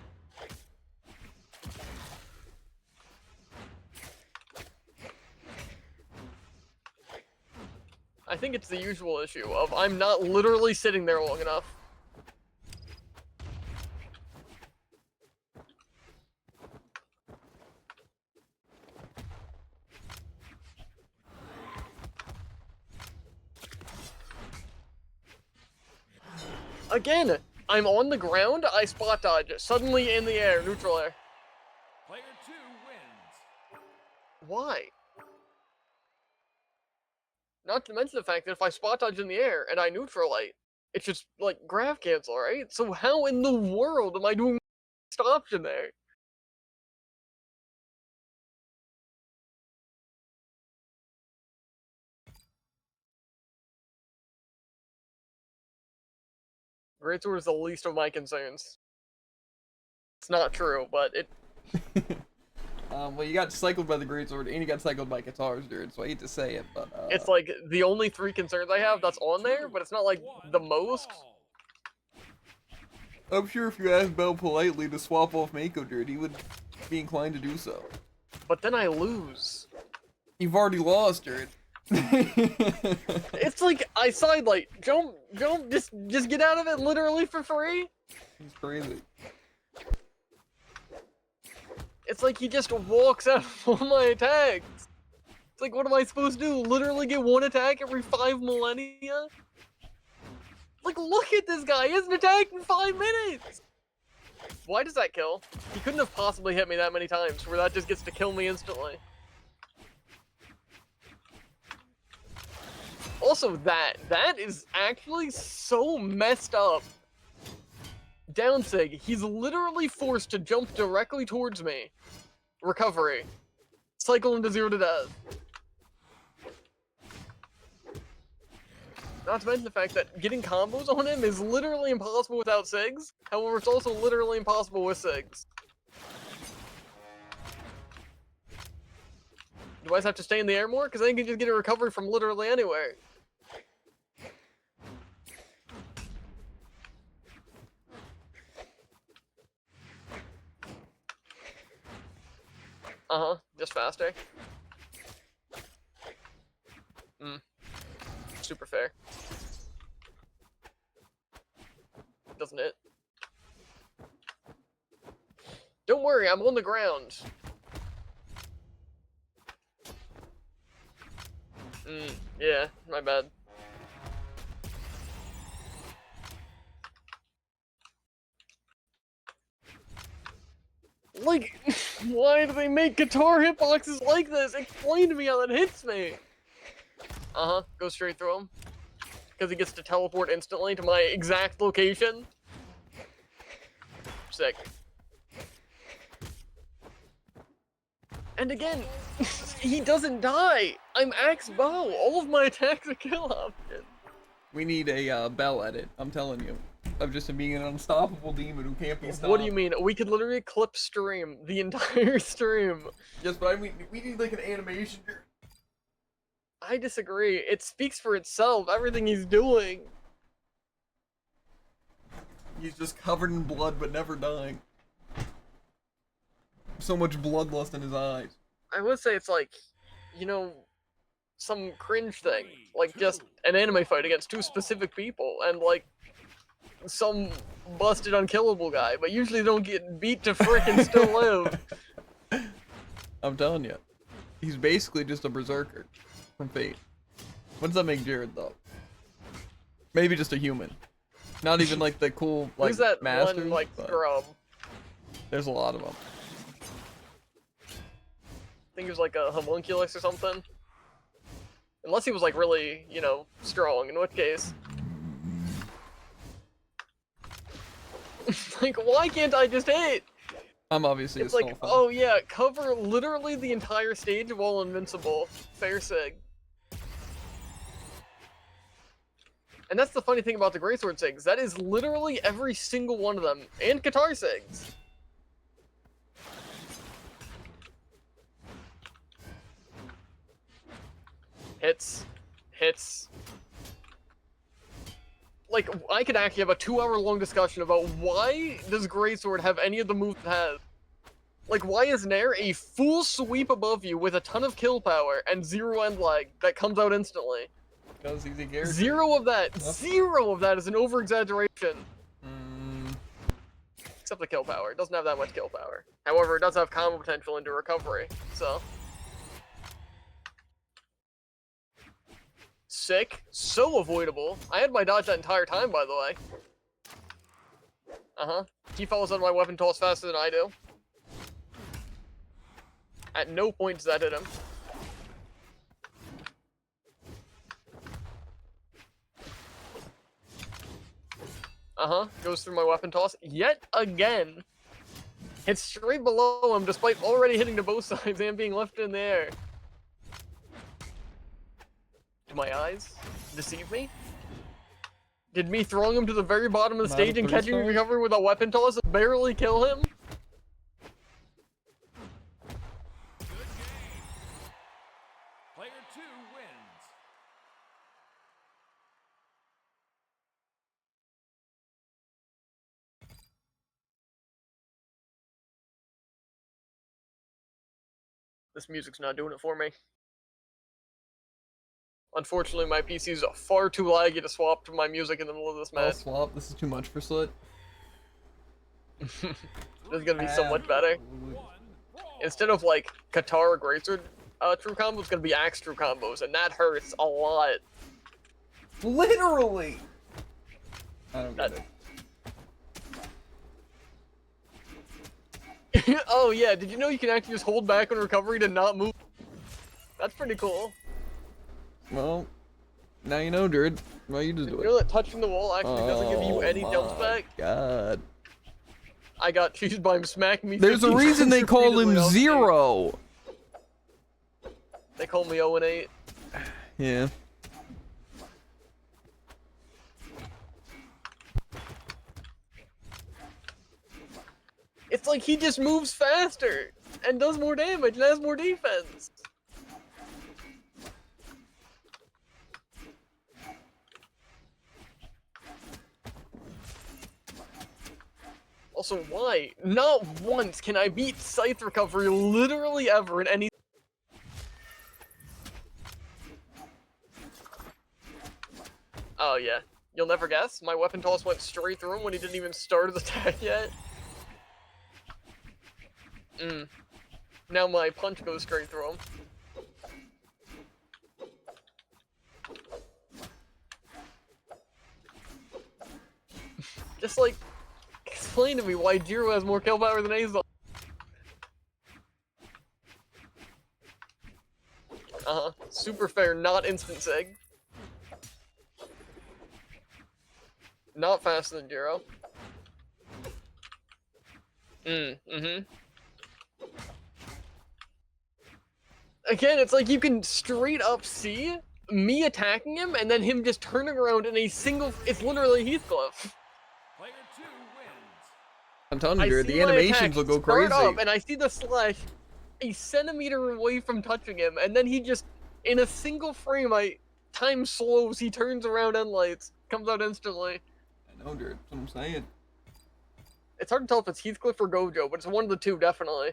I think it's the usual issue of I'm not literally sitting there long enough. Again, I'm on the ground, I spot dodge, suddenly in the air, neutral air. Player 2 wins. Why? Not to mention the fact that if I spot dodge in the air and I neutral light, it's just like graph cancel, right? So how in the world am I doing the option there? Greatsword is the least of my concerns. It's not true, but it... Well, you got cycled by the Greatsword, and you got cycled by Katars, dude, so I hate to say it, but, It's like the only 3 concerns I have that's on there, but it's not like the most. I'm sure if you asked Bell politely to swap off Mako, dude, he would be inclined to do so. But then I lose. You've already lost, dude. It's like I sidelight, jump, just get out of it literally for free. It's crazy. It's like he just walks out of all my attacks. It's like, what am I supposed to do? Literally get 1 attack every 5 millennia? Like, look at this guy. He hasn't attacked in 5 minutes. Why does that kill? He couldn't have possibly hit me that many times where that just gets to kill me instantly. Also, that is actually so messed up. Down sig, he's literally forced to jump directly towards me. Recovery. Cycle into 0 to death. Not to mention the fact that getting combos on him is literally impossible without SIGs. However, it's also literally impossible with SIGs. Do I just have to stay in the air more? Because I can just get a recovery from literally anywhere. Uh-huh, just faster. Super fair. Doesn't it? Don't worry, I'm on the ground. Yeah, my bad. Like, why do they make guitar hitboxes like this? Explain to me how that hits me. Uh-huh, go straight through him. Because he gets to teleport instantly to my exact location. Sick. And again, he doesn't die. I'm axe bow. All of my attacks are kill option. We need a Bell edit, I'm telling you. Of just being an unstoppable demon who can't be stopped. What do you mean? We could literally clip stream the entire stream. Yes, but I mean, we need like an animation. I disagree. It speaks for itself, everything he's doing. He's just covered in blood but never dying. So much bloodlust in his eyes. I would say it's like, you know, some cringe thing. Like just an anime fight against two specific people and like some busted unkillable guy, but usually they don't get beat to frick and still live. I'm telling you. He's basically just a berserker from Fate. What does that make Jared though? Maybe just a human. Not even like the cool like Who's that masters, one like but scrub? there's a lot of them. I think he was like a homunculus or something. Unless he was like really, you know, strong, in which case. Like, why can't I just hit? I'm obviously It's a like, small fan. oh yeah, cover literally the entire stage while invincible. Fair sig. And that's the funny thing about the Greatsword Sigs. That is literally every single one of them. And Guitar Sigs. Hits. Hits. Like, I could actually have a 2-hour-long discussion about why does Greatsword have any of the moves it has. Like, why is Nair a full sweep above you with a ton of kill power and 0 end lag that comes out instantly? Because he's a character. Zero of that is an over-exaggeration. Except the kill power. It doesn't have that much kill power. However, it does have combo potential into recovery, so. Sick. So avoidable. I had my dodge that entire time, by the way. Uh-huh. He follows on my weapon toss faster than I do. At no point does that hit him. Uh-huh. Goes through my weapon toss yet again. Hits straight below him despite already hitting to both sides and being left in the air. Do my eyes deceive me? Did me throwing him to the very bottom of the stage and catching a recovery with a weapon toss barely kill him? Good game. Player 2 wins. This music's not doing it for me. Unfortunately, my PC is far too laggy to swap to my music in the middle of this I'll match. swap. This is too much for Slit. This is gonna be so much better. Instead of like Katara Greatsword true combo, it's gonna be Axe true combos, and that hurts a lot. Literally! I don't get it. Oh yeah, did you know you can actually just hold back on recovery to not move? That's pretty cool. Well, now you know, Jared. Well, you just Did do you know it. that touching the wall actually doesn't give you any jumps my back? God. I got cheesed by him smacking me. There's a 15 reason they times call repeatedly him off stage. Zero. They call me 0 and 8. Yeah. It's like he just moves faster and does more damage and has more defense. Also, why? Not once can I beat Scythe Recovery literally ever in any... Oh yeah. You'll never guess? My weapon toss went straight through him when he didn't even start his attack yet. Now my punch goes straight through him. Just like, explain to me why Jiro has more kill power than Azel. Super fair, not instant sig. Not faster than Jiro. Again, it's like you can straight up see me attacking him and then him just turning around in a single... It's literally Heathcliff. Player 2 wins. I'm telling you, I Jared, see the my animations attack will go start crazy. up, and I see the slash a centimeter away from touching him, and then he just, in a single frame, time slows, he turns around and lights, comes out instantly. I know, Jared. That's what I'm saying. It's hard to tell if it's Heathcliff or Gojo, but it's one of the two, definitely.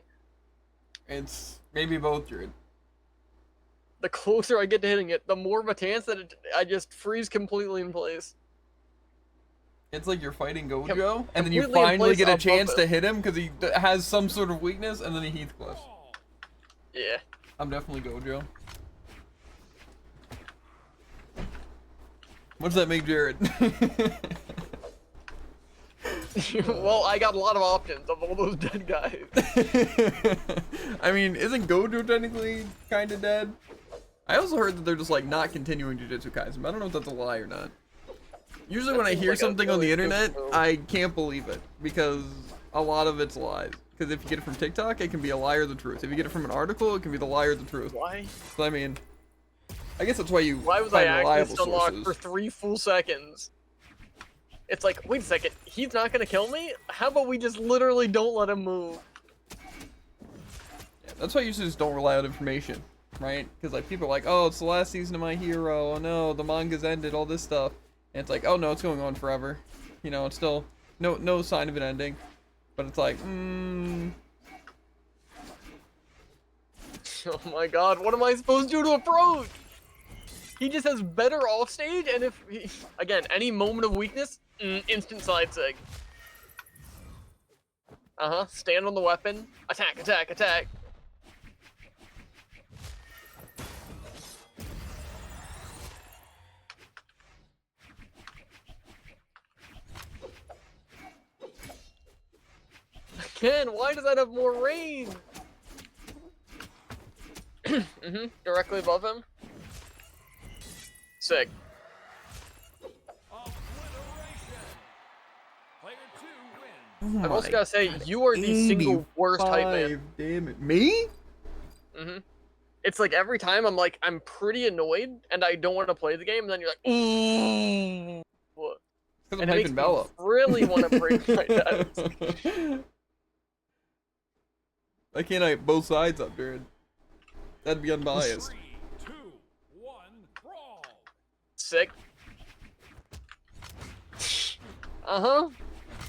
It's maybe both, Jared. The closer I get to hitting it, the more of a chance that I just freeze completely in place. It's like you're fighting Gojo, and then you completely in finally place get a above chance him. to hit him because he has some sort of weakness, and then he Heathcliff. Yeah. I'm definitely Gojo. What does that make Jared? Well, I got a lot of options of all those dead guys. I mean, isn't Gojo technically kind of dead? I also heard that they're just like not continuing Jujutsu Kaisen, but I don't know if that's a lie or not. Usually That when I seems hear like a something on the really internet, stupid move. I can't believe it because a lot of it's lies. Because if you get it from TikTok, it can be a lie or the truth. If you get it from an article, it can be the lie or the truth. Why? So I mean, I guess that's why you Why was I find reliable active unlocked sources. for 3 full seconds? It's like, wait a second, he's not gonna kill me? How about we just literally don't let him move? Yeah, that's why you just don't rely on information, right? Because like people are like, oh, it's the last season of My Hero. Oh no, the manga's ended. All this stuff, and it's like, oh no, it's going on forever. You know, it's still no sign of it ending. But it's like, Oh my god, what am I supposed to do to approach? He just has better offstage, and if he, again, any moment of weakness, instant side sig. Stand on the weapon, attack, attack, attack. Again, why does that have more range? Directly above him. Sick. Obliteration. Player 2 wins. oh I've also my gotta say, you are the single worst hype man. 85, damn it, me? It's like every time I'm pretty annoyed and I don't want to play the game, and then you're like, ooh. What? Because And I'm it makes hyping me Bella. really want to break my desk. Why can't I both sides up, Jared? That'd be unbiased. 3, 2, 1, brawl. Sick.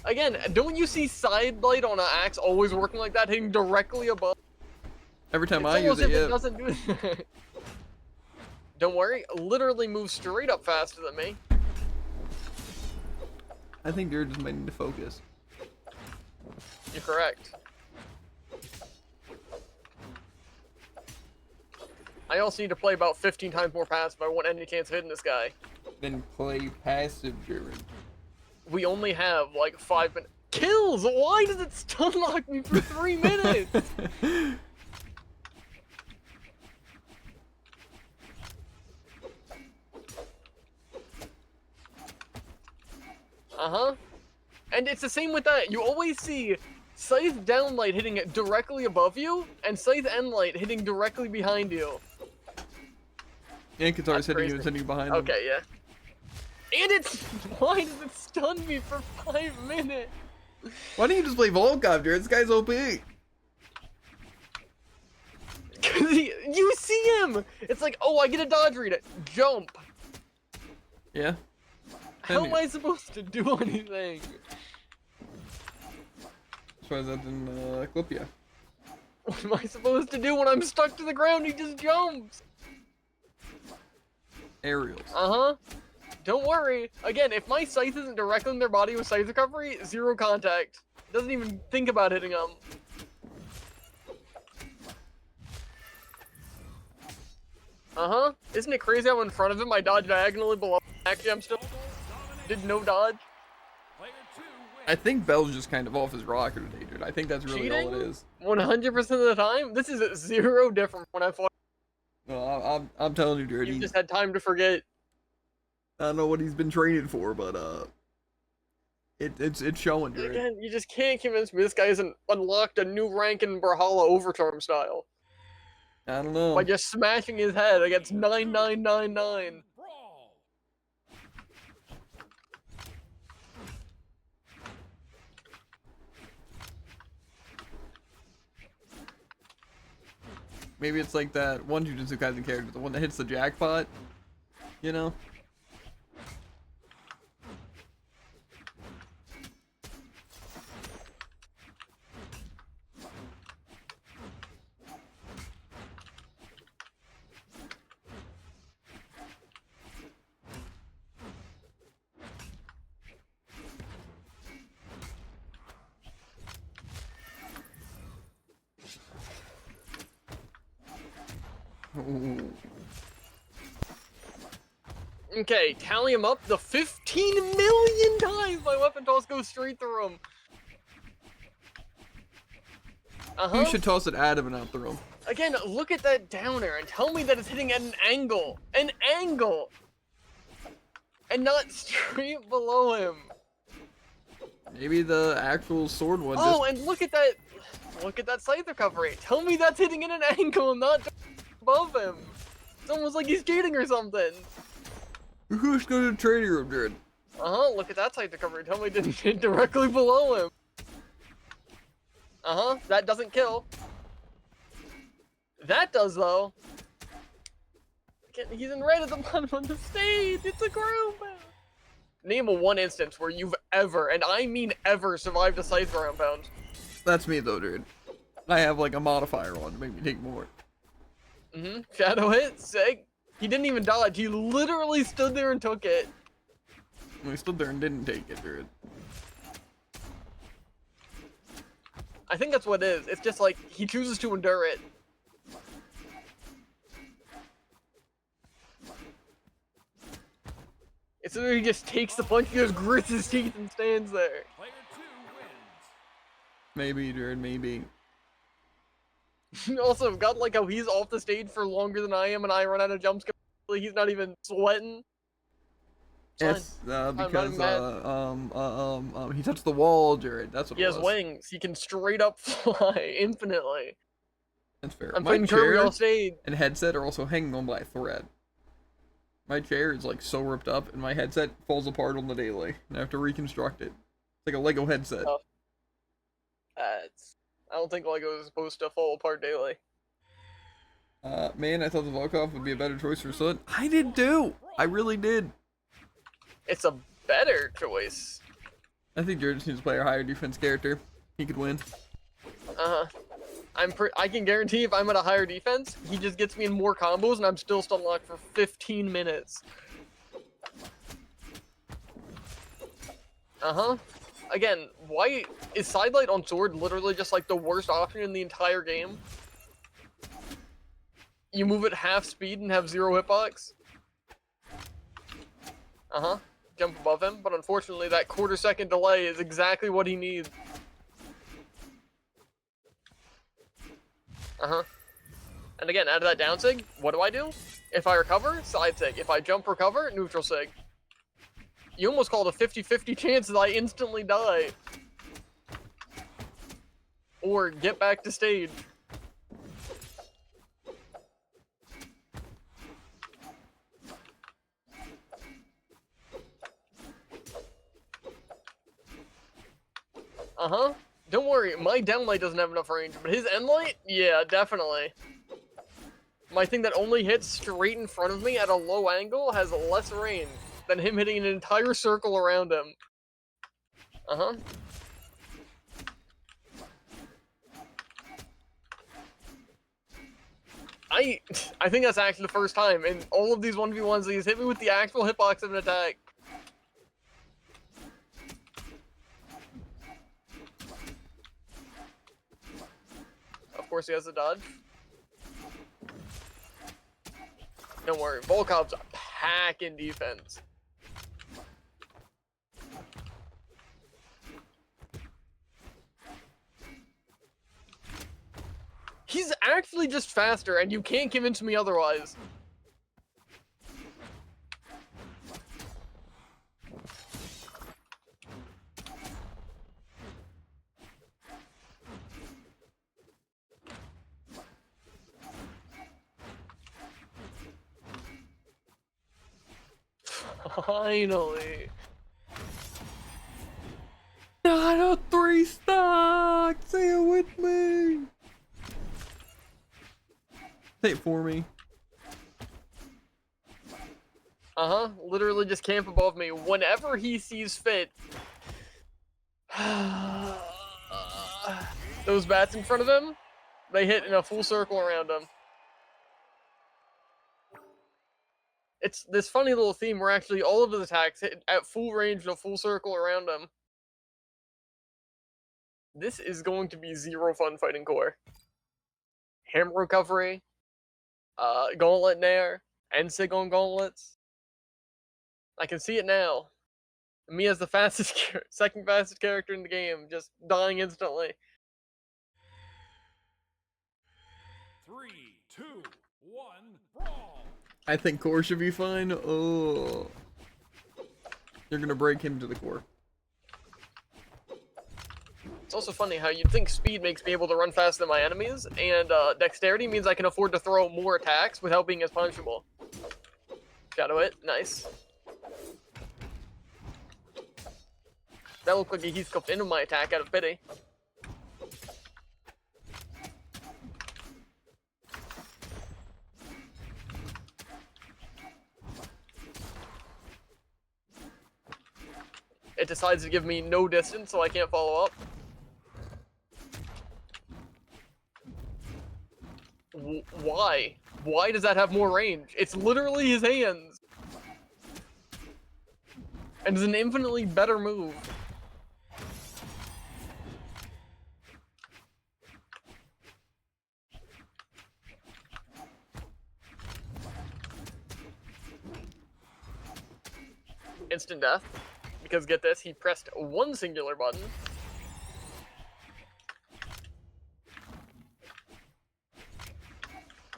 Again, don't you see side light on an axe always working like that, hitting directly above? Every time It's I use almost it, if it yeah. doesn't do that. Don't worry, literally moves straight up faster than me. I think Jared just might need to focus. You're correct. I also need to play about 15 times more passive if I want any chance of hitting this guy. Then play passive, Jared. We only have like 5 minutes. Kill kills? Why does it stun lock me for 3 minutes? And it's the same with that. You always see Scythe downlight hitting it directly above you, and Scythe endlight hitting directly behind you. And Katar's hitting you and hitting behind him. Okay, yeah. And it's... Why does it stun me for 5 minutes? Why don't you just play Volcopter? This guy's OP. Cause you see him! It's like, oh, I get a dodge read it. Jump. Yeah. How am I supposed to do anything? That's why that didn't clip you. What am I supposed to do when I'm stuck to the ground? He just jumps. Aerials. Don't worry. Again, if my scythe isn't directly in their body with scythe recovery, 0 contact. Doesn't even think about hitting them. Isn't it crazy how in front of him I dodge diagonally below? Actually, I'm still did no dodge. Player 2 wins. I think Bell's just kind of off his rocker today, dude. I think that's really Cheating? all it is. 100% of the time. This is 0 different when I fought. No, I'm telling you, dude. You just had time to forget. I don't know what he's been training for, but it's showing, dude. Again, you just can't convince me this guy hasn't unlocked a new rank in Brawlhalla overturn style I don't know. by just smashing his head against 9999. Brawl. Maybe it's like that one Jujutsu Kaisen character, the one that hits the jackpot. You know? Ooh. Okay, tally him up. The 15 million times my weapon toss goes straight through him. You should toss it at him and not through him. Again, look at that downer and tell me that it's hitting at an angle. An angle! And not straight below him. Maybe the actual sword one Oh, and look at that. Look at that scythe recovery. Tell me that's hitting at an angle and not above him. It's almost like he's cheating or something. Who's going to the training room, dude? Look at that scythe recovery. Tell me it didn't hit directly below him. That doesn't kill. That does, though. He's in red at the bottom of the stage. It's a group. Name a one instance where you've ever, and I mean ever, survived a scythe ground pound. That's me, though, dude. I have, like, a modifier on to make me take more. Shadow hit, sick. He didn't even dodge. He literally stood there and took it. We stood there and didn't take it, dude. I think that's what it is. It's just like, he chooses to endure it. It's either he just takes the punch, he just grits his teeth and stands there. Player 2 wins. Maybe, dude, maybe. Also, got like how he's off the stage for longer than I am and I run out of jumps completely. He's not even sweating. It's because mad. he touched the wall, Jared. That's what He it has was. wings. He can straight up fly infinitely. That's fair. I'm My playing Kirby chair off stage. and headset are also hanging on by a thread. My chair is like so ripped up, and my headset falls apart on the daily, and I have to reconstruct it. It's like a Lego headset. Oh. I don't think Lego is supposed to fall apart daily. Man, I thought the Volkov would be a better choice for Sun. I did too. I really did. It's a better choice. I think Jared just needs to play a higher defense character. He could win. I can guarantee if I'm at a higher defense, he just gets me in more combos and I'm still stun locked for 15 minutes. Again, why is sidelight on sword literally just like the worst option in the entire game? You move at half speed and have 0 hitbox? jump above him, but unfortunately that quarter-second delay is exactly what he needs. Uh-huh. And again, out of that down sig, what do? If I recover, side sig. If I jump recover, neutral sig. You almost called a 50-50 chance that I instantly die. Or get back to stage. Uh-huh. Don't worry, my downlight doesn't have enough range, but his end light? Yeah, definitely. My thing that only hits straight in front of me at a low angle has less range than him hitting an entire circle around him. Uh-huh. I think that's actually the first time in all of these 1v1s that he's hit me with the actual hitbox of an attack. Of course he has a dodge. Don't worry, Volkov's a pack in defense. He's actually just faster, and you can't convince me otherwise. Finally. Not a 3 stock! Say it with me! Say it for me. Uh-huh, literally just camp above me whenever he sees fit. Those bats in front of him, they hit in a full circle around him. It's this funny little theme where actually all of his attacks hit at full range in a full circle around him. This is going to be zero fun fighting core. Hammer recovery, gauntlet nair, and sig on gauntlets. I can see it now. Me as the fastest, second fastest character in the game, just dying instantly. 3, 2, 1, brawl! I think core should be fine. Oh. You're gonna break him to the core. It's also funny how you'd think speed makes me able to run faster than my enemies, and dexterity means I can afford to throw more attacks without being as punishable. Shadow it, nice. That looked like he scuffed into my attack out of pity. It decides to give me no distance, so I can't follow up. Why? Why does that have more range? It's literally his hands. And it's an infinitely better move. Instant death. Because get this, he pressed one singular button.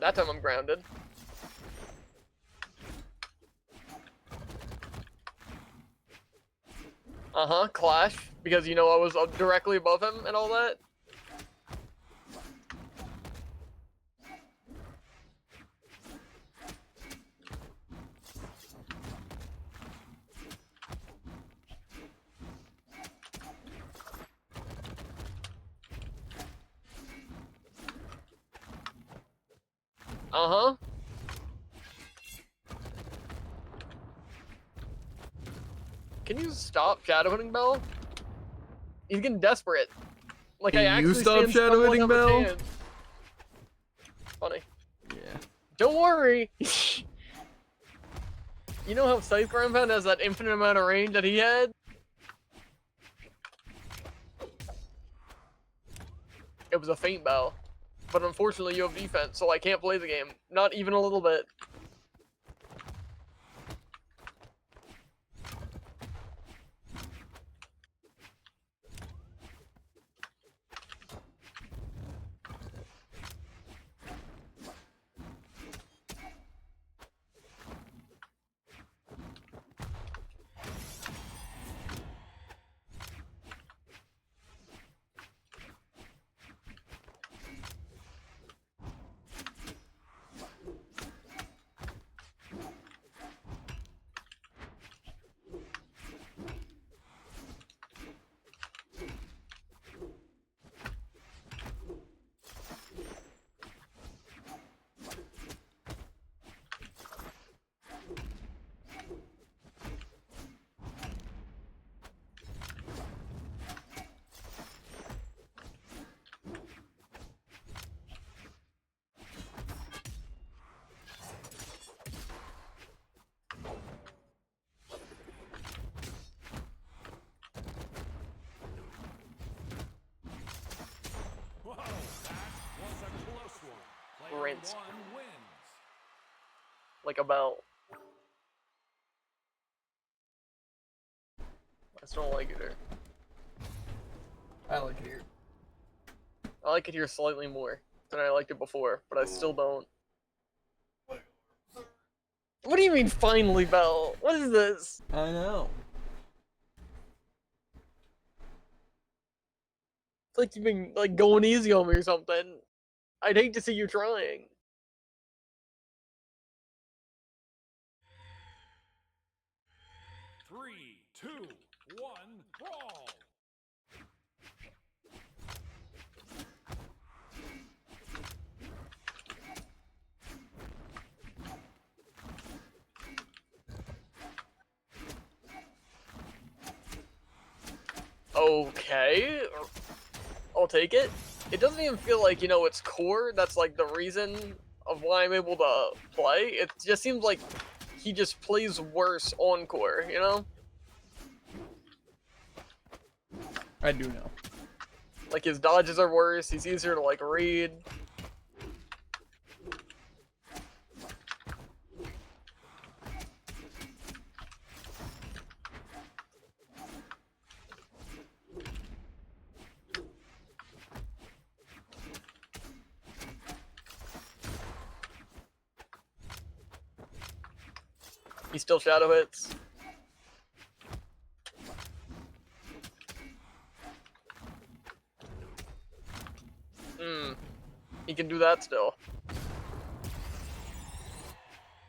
That time I'm grounded. Uh-huh, clash. Because, you know, I was directly above him and all that. Uh-huh. Can you stop shadow hitting Bell? He's getting desperate. Like Can I actually you stop stand shadow somewhat hitting of a Bell? chance. Funny. Yeah. Don't worry. You know how Scythe Groundpound has that infinite amount of range that he had? It was a feint Bell. But unfortunately you have defense, so I can't play the game. Not even a little bit. difference. one wins. Like about. I still don't like it here. I like it here. I like it here slightly more than I liked it before, but I still don't. What do you mean finally, Bell? What is this? I know. It's like you've been like going easy on me or something. I'd hate to see you trying. Three, two, one, brawl. Okay, I'll take it. It doesn't even feel like, you know, it's core. That's like the reason of why I'm able to play. It just seems like he just plays worse on core, you know? I do know. Like his dodges are worse, he's easier to like read. He still shadow hits. He can do that still.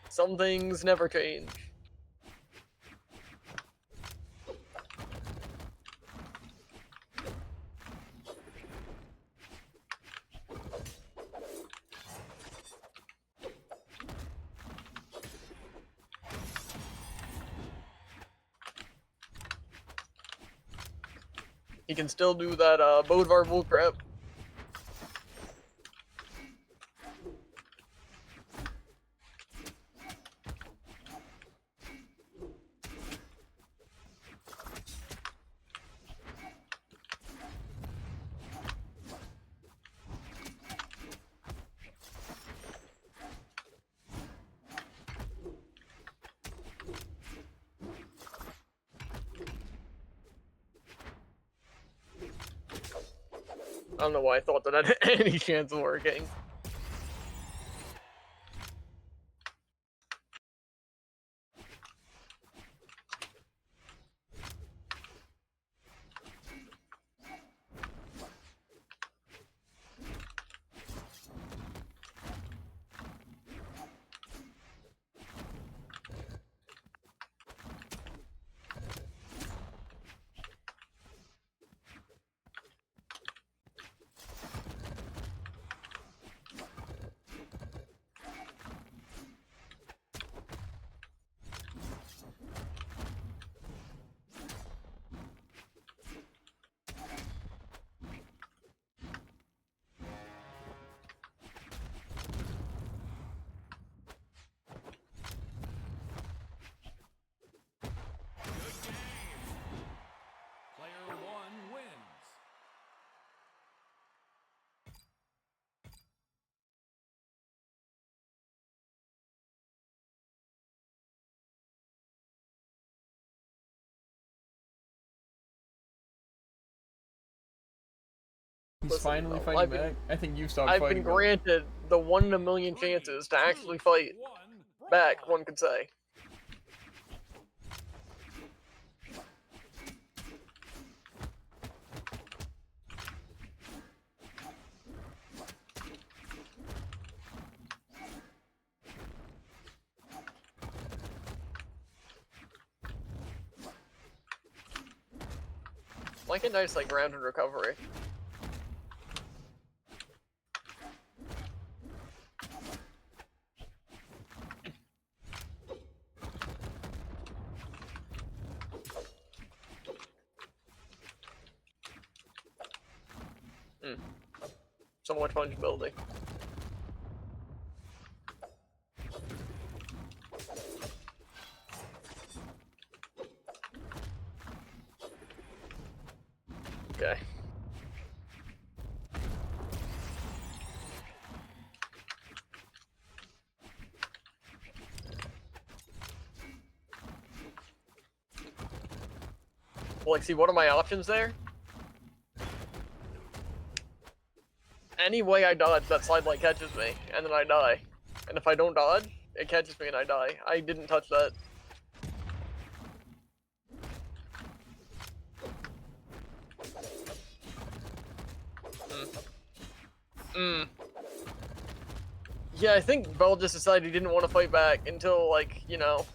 Some things never change. He can still do that Bodvar bullcrap. I don't know why I thought that I had any chance of working. Player one wins. He's Listen, finally no, fighting I've been- back. I think you stopped I've fighting been back. granted the 1 in a million chances to actually fight back, one could say. Like a nice like grounded recovery. So much punchability. Okay. like, see, what are my options there? Any way I dodge, that slide light catches me, and then I die. And if I don't dodge, it catches me and I die. I didn't touch that. Yeah, I think Bell just decided he didn't want to fight back until, like, you know.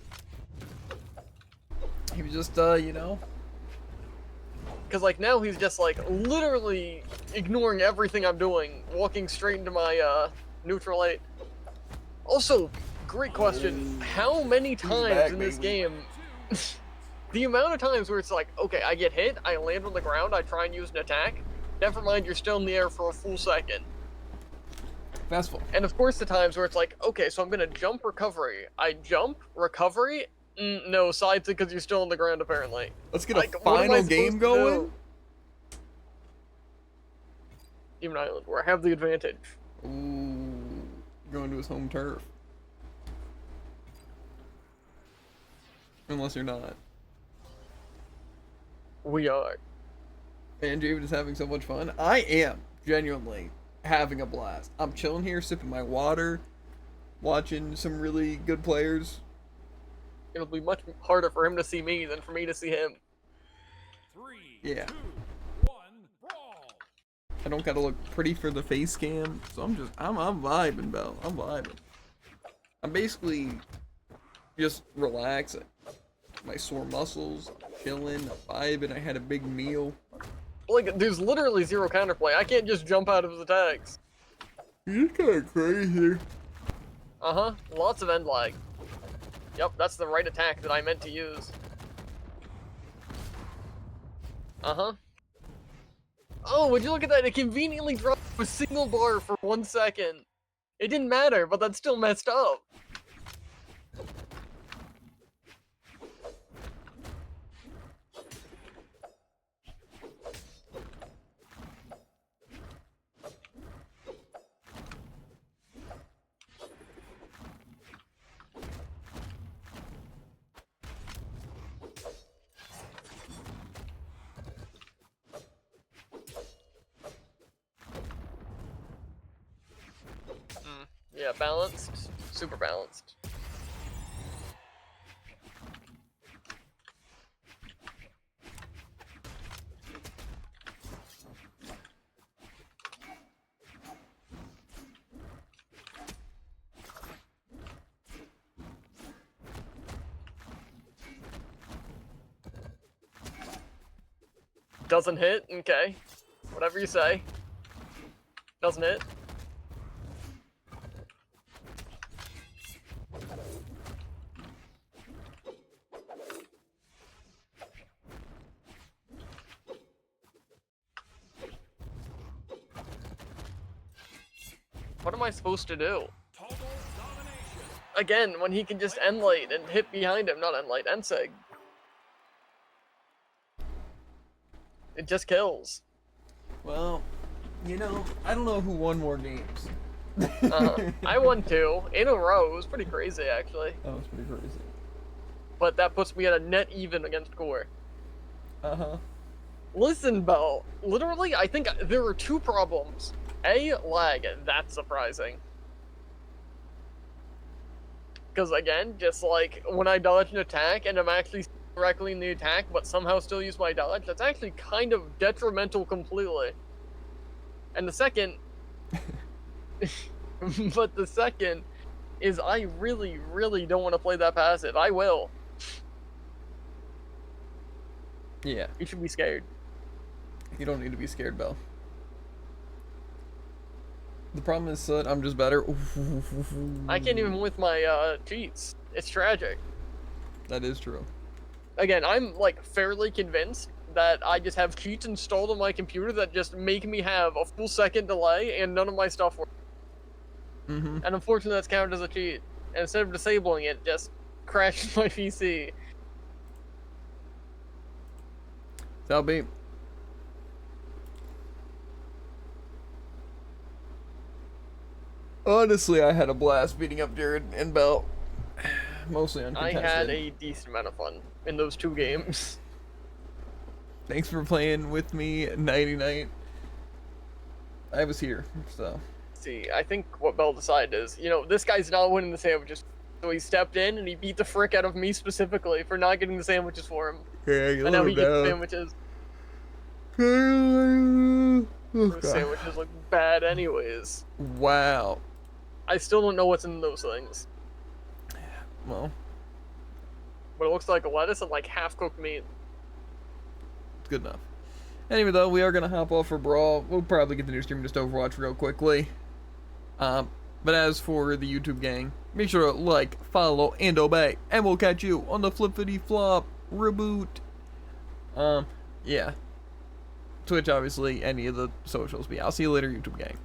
He was just, you know. Because, like, now he's just, like, literally ignoring everything I'm doing, walking straight into my, neutral 8. Also, great question. How many times back, in this baby. game, the amount of times where it's like, okay, I get hit, I land on the ground, I try and use an attack, never mind, you're still in the air for a full second. Fastful. And of course the times where it's like, okay, so I'm gonna jump recovery. I jump, recovery, no, sides it because you're still on the ground apparently. Let's get a Like, what am I final game supposed to going. do? Demon Island, where I have the advantage. Ooh, going to his home turf. Unless you're not. We are. And David is having so much fun. I am genuinely having a blast. I'm chilling here, sipping my water, watching some really good players. It'll be much harder for him to see me than for me to see him. 3, Yeah. 2, 1, brawl. I don't gotta look pretty for the face cam, so I'm vibing, Bell. I'm vibing. I'm basically just relaxing. My sore muscles, chilling, vibing. I had a big meal. Like, there's literally zero counterplay. I can't just jump out of his attacks. You're kind of crazy. Uh-huh. Lots of end lag. Yep, that's the right attack that I meant to use. Uh-huh. Oh, would you look at that? It conveniently dropped a single bar for 1 second. It didn't matter, but that's still messed up. Yeah, balanced. Super balanced. Doesn't hit? Okay. Whatever you say. Doesn't hit. What am I supposed to do? Total domination. Again, when he can just end late and hit behind him, not end late, end sig. It just kills. Well, you know, I don't know who won more games. I won 2 in a row. It was pretty crazy, actually. That was pretty crazy. But that puts me at a net even against Core. Uh-huh. Listen, Bell. Literally, I think there are 2 problems. A, lag. That's surprising. Because again, just like when I dodge an attack and I'm actually directly in the attack, but somehow still use my dodge, that's actually kind of detrimental completely. And the second... but the second is I really, really don't want to play that passive. I will. Yeah. You should be scared. You don't need to be scared, Bell. The problem is that I'm just better. I can't even with my cheats. It's tragic. That is true. Again, I'm like fairly convinced that I just have cheats installed on my computer that just make me have a full second delay and none of my stuff works. Mm-hmm. And unfortunately that's counted as a cheat. And instead of disabling it, just crashes my PC. That'll be. Honestly, I had a blast beating up Jared and Bell. Mostly I uncontested. had a decent amount of fun in those 2 games. Thanks for playing with me nighty night. I was here, so. See, I think what Bell decided is, you know, this guy's not winning the sandwiches. So he stepped in and he beat the frick out of me specifically for not getting the sandwiches for him. Yeah, you And now he gets the know. sandwiches. Oh, Those God. sandwiches look bad anyways. Wow. I still don't know what's in those things. Well, But it looks like a lettuce and like half-cooked meat. it's good enough. Anyway, though, we are gonna hop off for Brawl. We'll probably get the new stream just Overwatch real quickly. But as for the YouTube gang, make sure to like, follow, and obey, and we'll catch you on the Flippity Flop reboot. Yeah. Twitch, obviously, any of the socials. But yeah, I'll see you later, YouTube gang.